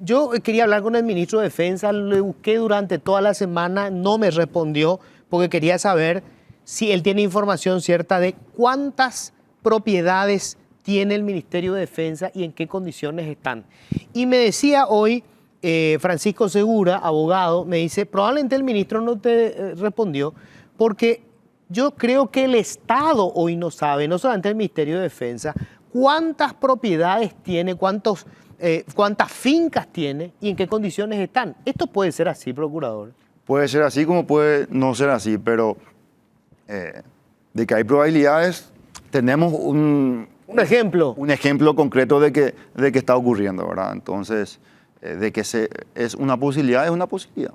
yo quería hablar con el ministro de Defensa, le busqué durante toda la semana, no me respondió porque quería saber si él tiene información cierta de cuántas propiedades tiene el Ministerio de Defensa y en qué condiciones están. Y me decía hoy Francisco Segura, abogado, me dice, probablemente el ministro no te respondió porque yo creo que el Estado hoy no sabe, no solamente el Ministerio de Defensa, cuántas propiedades tiene, cuántas fincas tiene y en qué condiciones están. ¿Esto puede ser así, procurador? Puede ser así como puede no ser así, pero de que hay probabilidades, tenemos un ejemplo concreto de que está ocurriendo, ¿verdad? Entonces, de que es una posibilidad, es una posibilidad.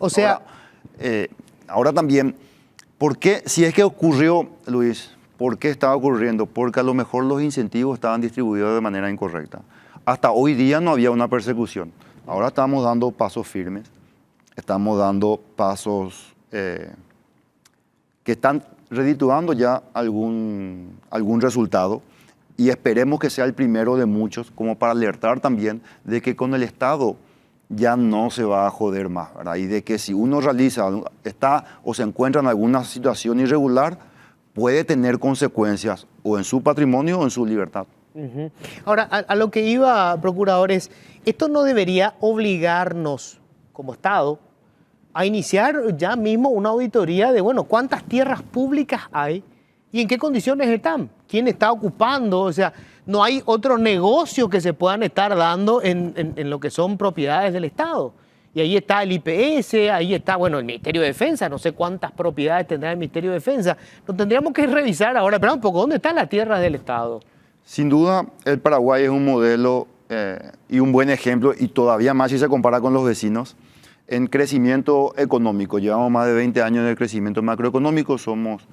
O sea... Ahora también, ¿por qué, si es que ocurrió, Luis, por qué estaba ocurriendo? Porque a lo mejor los incentivos estaban distribuidos de manera incorrecta. Hasta hoy día no había una persecución. Ahora estamos dando pasos firmes, estamos dando pasos que están redituando ya algún resultado y esperemos que sea el primero de muchos, como para alertar también de que con el Estado ya no se va a joder más, ¿verdad? Y de que si uno está o se encuentra en alguna situación irregular, puede tener consecuencias o en su patrimonio o en su libertad. Uh-huh. Ahora, a lo que iba, procurador, es, esto no debería obligarnos como Estado a iniciar ya mismo una auditoría de, bueno, cuántas tierras públicas hay y en qué condiciones están, quién está ocupando, o sea, no hay otro negocio que se puedan estar dando en lo que son propiedades del Estado. Y ahí está el IPS, ahí está, bueno, el Ministerio de Defensa, no sé cuántas propiedades tendrá el Ministerio de Defensa. Lo tendríamos que revisar ahora, espera un poco, ¿dónde están las tierras del Estado? Sin duda, el Paraguay es un modelo y un buen ejemplo, y todavía más si se compara con los vecinos, en crecimiento económico. Llevamos más de 20 años en el crecimiento macroeconómico, somos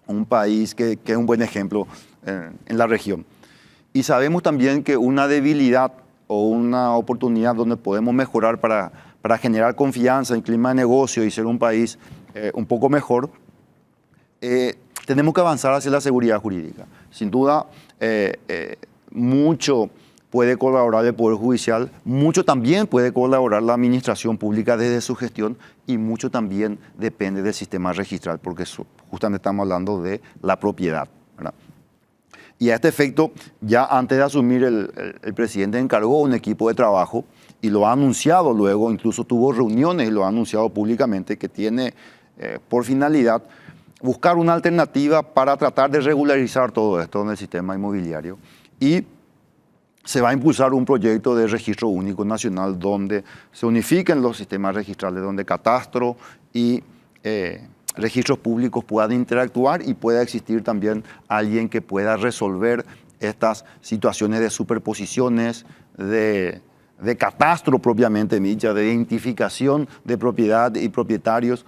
un país que es un buen ejemplo en la región. Y sabemos también que una debilidad o una oportunidad donde podemos mejorar para generar confianza en clima de negocio y ser un país un poco mejor, tenemos que avanzar hacia la seguridad jurídica. Sin duda, mucho puede colaborar el Poder Judicial, mucho también puede colaborar la Administración Pública desde su gestión y mucho también depende del sistema registral, porque justamente estamos hablando de la propiedad, ¿verdad? Y a este efecto, ya antes de asumir el presidente encargó un equipo de trabajo y lo ha anunciado luego, incluso tuvo reuniones y lo ha anunciado públicamente, que tiene por finalidad buscar una alternativa para tratar de regularizar todo esto en el sistema inmobiliario. Y se va a impulsar un proyecto de registro único nacional donde se unifiquen los sistemas registrales, donde catastro y registros públicos puedan interactuar y pueda existir también alguien que pueda resolver estas situaciones de superposiciones, de catastro propiamente dicha, de identificación de propiedad y propietarios.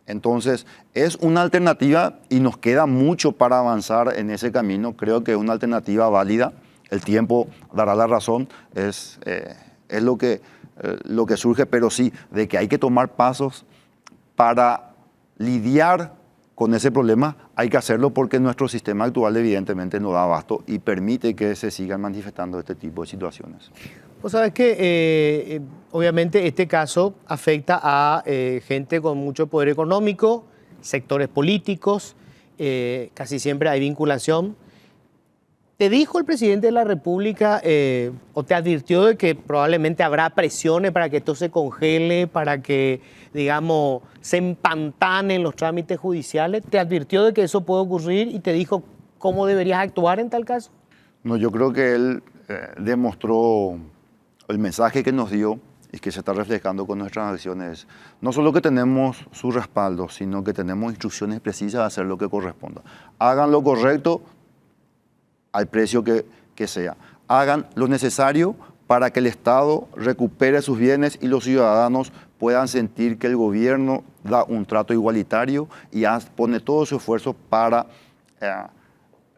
Entonces, es una alternativa y nos queda mucho para avanzar en ese camino. Creo que es una alternativa válida. El tiempo dará la razón, es lo que surge, pero sí, de que hay que tomar pasos para lidiar con ese problema, hay que hacerlo porque nuestro sistema actual evidentemente no da abasto y permite que se sigan manifestando este tipo de situaciones. Vos sabés que obviamente este caso afecta a gente con mucho poder económico, sectores políticos, casi siempre hay vinculación. ¿Te dijo el presidente de la República o te advirtió de que probablemente habrá presiones para que esto se congele, para que, digamos, se empantanen los trámites judiciales? ¿Te advirtió de que eso puede ocurrir y te dijo cómo deberías actuar en tal caso? No, yo creo que él demostró el mensaje que nos dio y que se está reflejando con nuestras acciones. No solo que tenemos su respaldo, sino que tenemos instrucciones precisas de hacer lo que corresponda. Hagan lo correcto al precio que sea. Hagan lo necesario para que el Estado recupere sus bienes y los ciudadanos puedan sentir que el gobierno da un trato igualitario y pone todo su esfuerzo para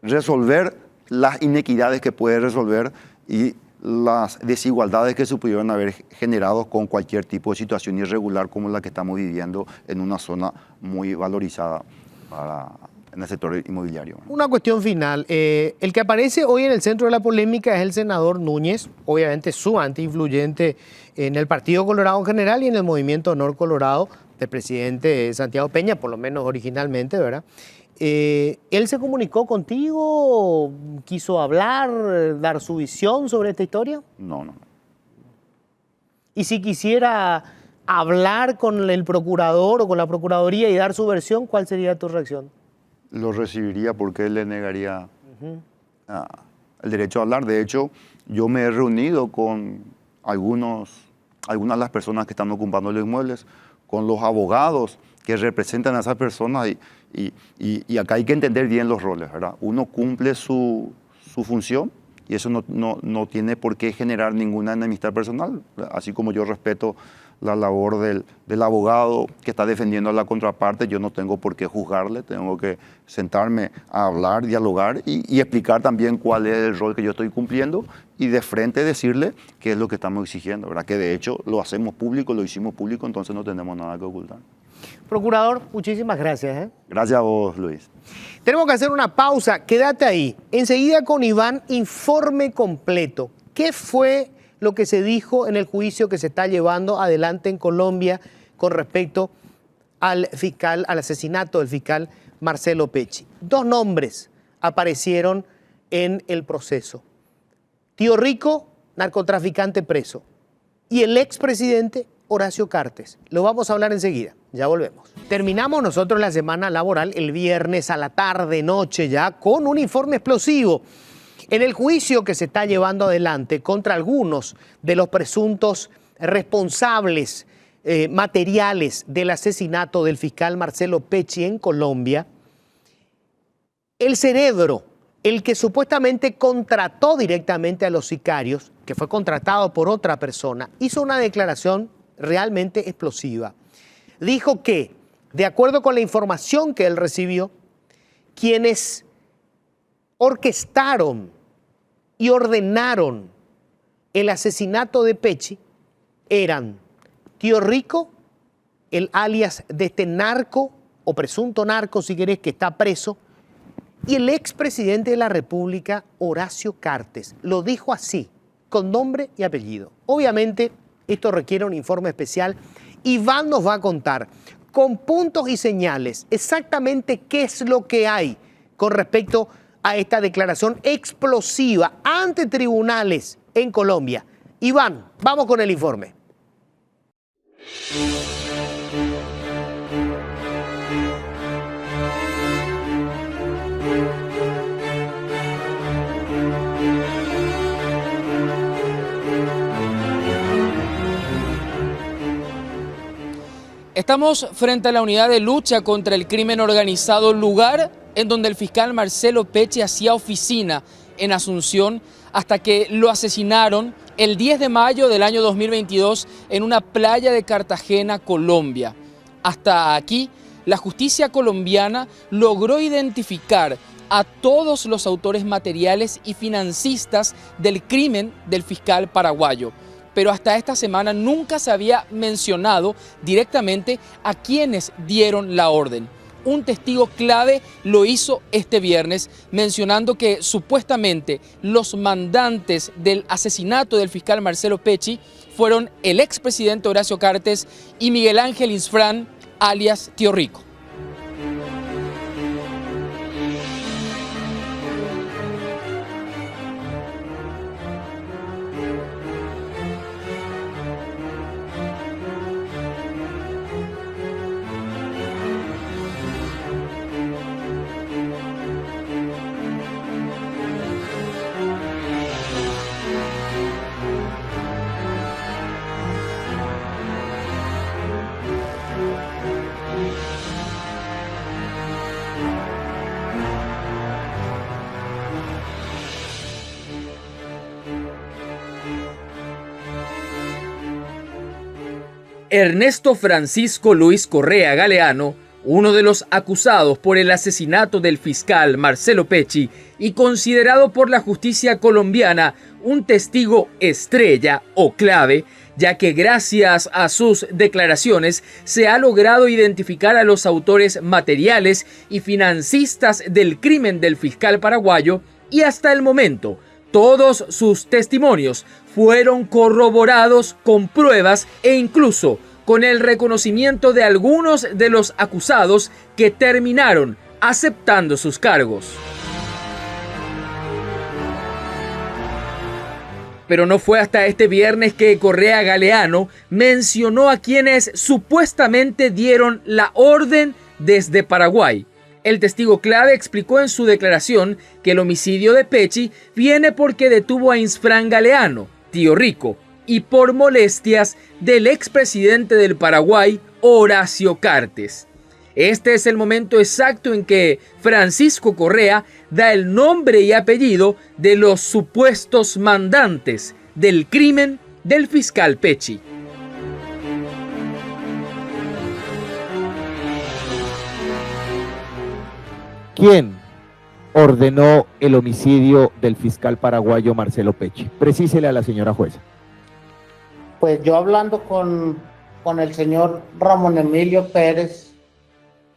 resolver las inequidades que puede resolver y las desigualdades que se pudieron haber generado con cualquier tipo de situación irregular como la que estamos viviendo en una zona muy valorizada en el sector inmobiliario. Una cuestión final. El que aparece hoy en el centro de la polémica es el senador Núñez, obviamente sumamente influyente en el Partido Colorado en general y en el Movimiento Honor Colorado del presidente Santiago Peña, por lo menos originalmente, ¿verdad? ¿Él se comunicó contigo? ¿Quiso hablar, dar su visión sobre esta historia? No. Y si quisiera hablar con el procurador o con la procuraduría y dar su versión, ¿cuál sería tu reacción? Lo recibiría porque él le negaría el derecho a hablar. De hecho, yo me he reunido con algunas de las personas que están ocupando los inmuebles, con los abogados que representan a esas personas y acá hay que entender bien los roles, ¿verdad? Uno cumple su función y eso no tiene por qué generar ninguna enemistad personal, así como yo respeto la labor del abogado que está defendiendo a la contraparte, yo no tengo por qué juzgarle, tengo que sentarme a hablar, dialogar y explicar también cuál es el rol que yo estoy cumpliendo y de frente decirle qué es lo que estamos exigiendo, ¿verdad? Que de hecho lo hacemos público, lo hicimos público, entonces no tenemos nada que ocultar. Procurador, muchísimas gracias. Gracias a vos, Luis. Tenemos que hacer una pausa, quédate ahí. Enseguida con Iván, informe completo. ¿Qué fue lo que se dijo en el juicio que se está llevando adelante en Colombia con respecto al asesinato del fiscal Marcelo Pecci? Dos nombres aparecieron en el proceso. Tío Rico, narcotraficante preso, y el expresidente Horacio Cartes. Lo vamos a hablar enseguida, ya volvemos. Terminamos nosotros la semana laboral el viernes a la tarde, noche ya, con un informe explosivo. En el juicio que se está llevando adelante contra algunos de los presuntos responsables materiales del asesinato del fiscal Marcelo Pecci en Colombia, el cerebro, el que supuestamente contrató directamente a los sicarios, que fue contratado por otra persona, hizo una declaración realmente explosiva. Dijo que, de acuerdo con la información que él recibió, quienes orquestaron y ordenaron el asesinato de Pecci eran Tío Rico, el alias de este narco o presunto narco, si querés, que está preso, y el expresidente de la República, Horacio Cartes. Lo dijo así, con nombre y apellido. Obviamente, esto requiere un informe especial. Iván nos va a contar con puntos y señales exactamente qué es lo que hay con respecto a esta declaración explosiva ante tribunales en Colombia. Iván, vamos con el informe. Estamos frente a la unidad de lucha contra el crimen organizado, lugar en donde el fiscal Marcelo Pecci hacía oficina en Asunción hasta que lo asesinaron el 10 de mayo del año 2022 en una playa de Cartagena, Colombia. Hasta aquí, la justicia colombiana logró identificar a todos los autores materiales y financistas del crimen del fiscal paraguayo. Pero hasta esta semana nunca se había mencionado directamente a quienes dieron la orden. Un testigo clave lo hizo este viernes, mencionando que supuestamente los mandantes del asesinato del fiscal Marcelo Pecci fueron el expresidente Horacio Cartes y Miguel Ángel Insfrán, alias Tío Rico. Ernesto Francisco Luis Correa Galeano, uno de los acusados por el asesinato del fiscal Marcelo Pecci y considerado por la justicia colombiana un testigo estrella o clave, ya que gracias a sus declaraciones se ha logrado identificar a los autores materiales y financistas del crimen del fiscal paraguayo, y hasta el momento todos sus testimonios fueron corroborados con pruebas e incluso con el reconocimiento de algunos de los acusados que terminaron aceptando sus cargos. Pero no fue hasta este viernes que Correa Galeano mencionó a quienes supuestamente dieron la orden desde Paraguay. El testigo clave explicó en su declaración que el homicidio de Pecci viene porque detuvo a Insfrán Galeano, Tío Rico, y por molestias del expresidente del Paraguay, Horacio Cartes. Este es el momento exacto en que Francisco Correa da el nombre y apellido de los supuestos mandantes del crimen del fiscal Pecci. ¿Quién ordenó el homicidio del fiscal paraguayo Marcelo Pecci? Precísele a la señora jueza. Pues yo hablando con el señor Ramón Emilio Pérez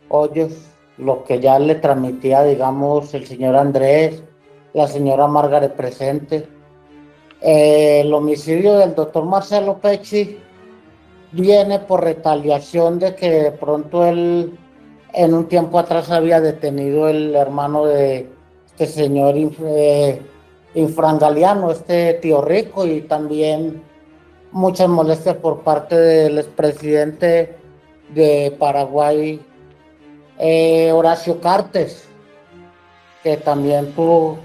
Hoyos, lo que ya le transmitía, digamos, el señor Andrés, la señora Margaret presente, el homicidio del doctor Marcelo Pecci viene por retaliación de que de pronto él en un tiempo atrás había detenido el hermano de este señor Insfrán Galeano, este Tío Rico, y también muchas molestias por parte del expresidente de Paraguay, Horacio Cartes, que también tuvo,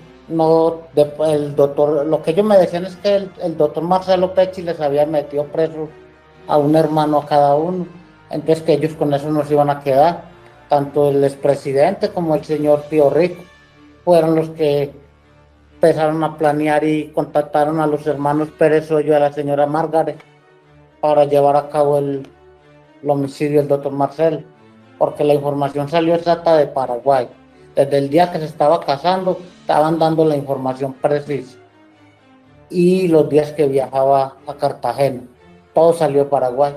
el doctor, lo que ellos me decían es que el doctor Marcelo Pecci les había metido preso a un hermano a cada uno, entonces que ellos con eso no se iban a quedar. Tanto el expresidente como el señor Tío Rico fueron los que empezaron a planear y contactaron a los hermanos Pérez Hoyo y a la señora Margaret para llevar a cabo el homicidio del doctor Marcelo, porque la información salió exacta de Paraguay. Desde el día que se estaba casando, estaban dando la información precisa. Y los días que viajaba a Cartagena, todo salió de Paraguay.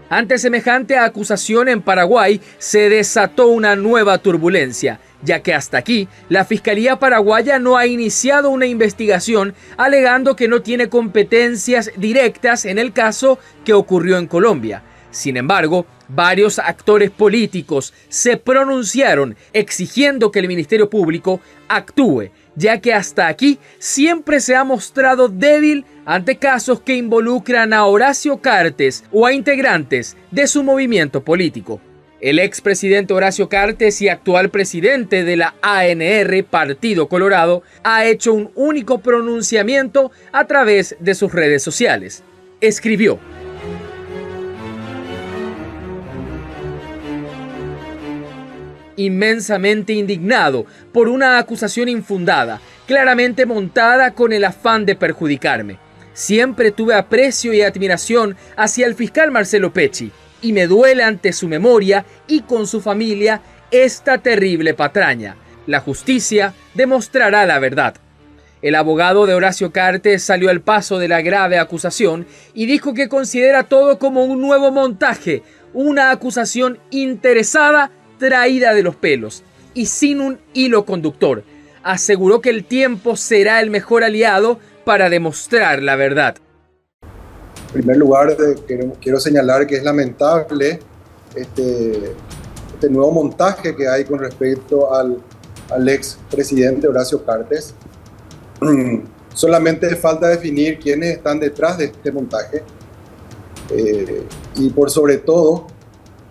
Ante semejante acusación en Paraguay se desató una nueva turbulencia, ya que hasta aquí la Fiscalía paraguaya no ha iniciado una investigación alegando que no tiene competencias directas en el caso que ocurrió en Colombia. Sin embargo, varios actores políticos se pronunciaron exigiendo que el Ministerio Público actúe, ya que hasta aquí siempre se ha mostrado débil ante casos que involucran a Horacio Cartes o a integrantes de su movimiento político. El expresidente Horacio Cartes y actual presidente de la ANR, Partido Colorado, ha hecho un único pronunciamiento a través de sus redes sociales. Escribió: inmensamente indignado por una acusación infundada, claramente montada con el afán de perjudicarme. Siempre tuve aprecio y admiración hacia el fiscal Marcelo Pecci, y me duele ante su memoria y con su familia esta terrible patraña. La justicia demostrará la verdad. El abogado de Horacio Cartes salió al paso de la grave acusación y dijo que considera todo como un nuevo montaje, una acusación interesada, traída de los pelos y sin un hilo conductor. Aseguró que el tiempo será el mejor aliado para demostrar la verdad. En primer lugar, quiero señalar que es lamentable este nuevo montaje que hay con respecto al ex presidente Horacio Cartes. Solamente falta definir quiénes están detrás de este montaje y por sobre todo,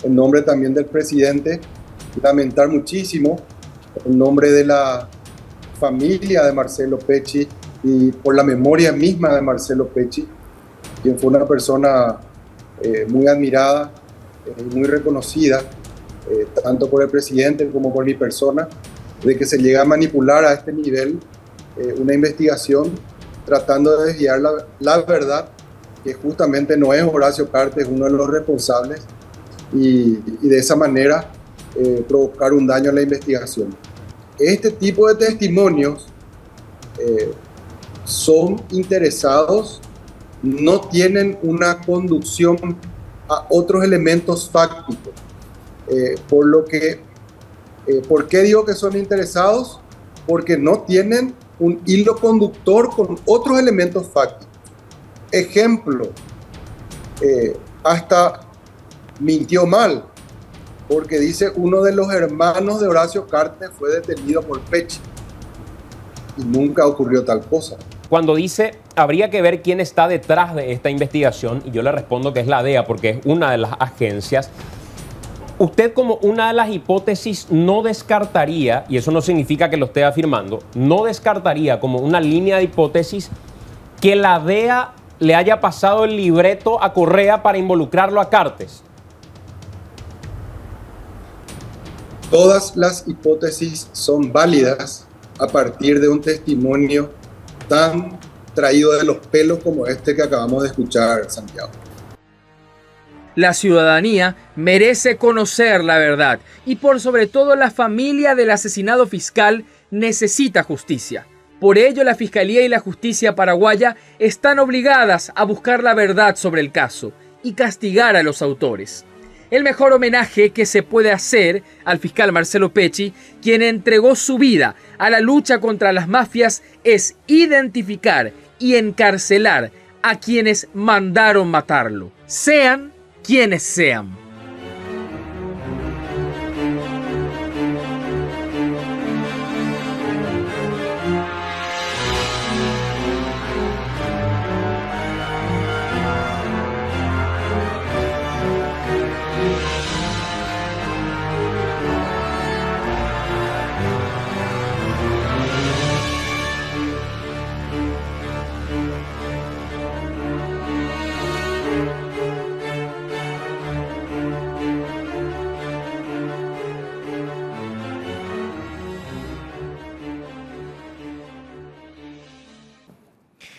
en nombre también del presidente, lamentar muchísimo en nombre de la familia de Marcelo Pecci y por la memoria misma de Marcelo Pecci, quien fue una persona muy admirada, muy reconocida, tanto por el presidente como por mi persona, de que se llega a manipular a este nivel una investigación tratando de desviar la verdad, que justamente no es Horacio Cartes uno de los responsables, y de esa manera provocar un daño a la investigación. Este tipo de testimonios son interesados, no tienen una conducción a otros elementos fácticos. ¿Por qué digo que son interesados? Porque no tienen un hilo conductor con otros elementos fácticos. Ejemplo, hasta mintió mal, porque dice uno de los hermanos de Horacio Cartes fue detenido por Pecci y nunca ocurrió tal cosa. Cuando dice habría que ver quién está detrás de esta investigación, y yo le respondo que es la DEA porque es una de las agencias, usted como una de las hipótesis no descartaría, y eso no significa que lo esté afirmando, no descartaría como una línea de hipótesis que la DEA le haya pasado el libreto a Correa para involucrarlo a Cartes. Todas las hipótesis son válidas a partir de un testimonio tan traído de los pelos como este que acabamos de escuchar, Santiago. La ciudadanía merece conocer la verdad y por sobre todo la familia del asesinado fiscal necesita justicia. Por ello la Fiscalía y la Justicia paraguaya están obligadas a buscar la verdad sobre el caso y castigar a los autores. El mejor homenaje que se puede hacer al fiscal Marcelo Pecci, quien entregó su vida a la lucha contra las mafias, es identificar y encarcelar a quienes mandaron matarlo, sean quienes sean.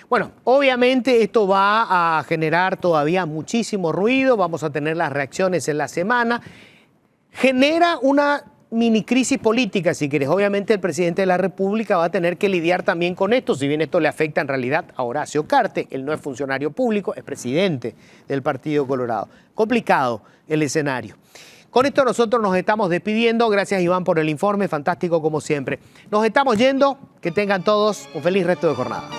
Bueno, obviamente esto va a generar todavía muchísimo ruido, vamos a tener las reacciones en la semana. Genera una mini crisis política, si quieres. Obviamente el presidente de la República va a tener que lidiar también con esto, si bien esto le afecta en realidad a Horacio Cartes. Él no es funcionario público, es presidente del Partido Colorado. Complicado el escenario. Con esto nosotros nos estamos despidiendo. Gracias, Iván, por el informe, fantástico como siempre. Nos estamos yendo, que tengan todos un feliz resto de jornada.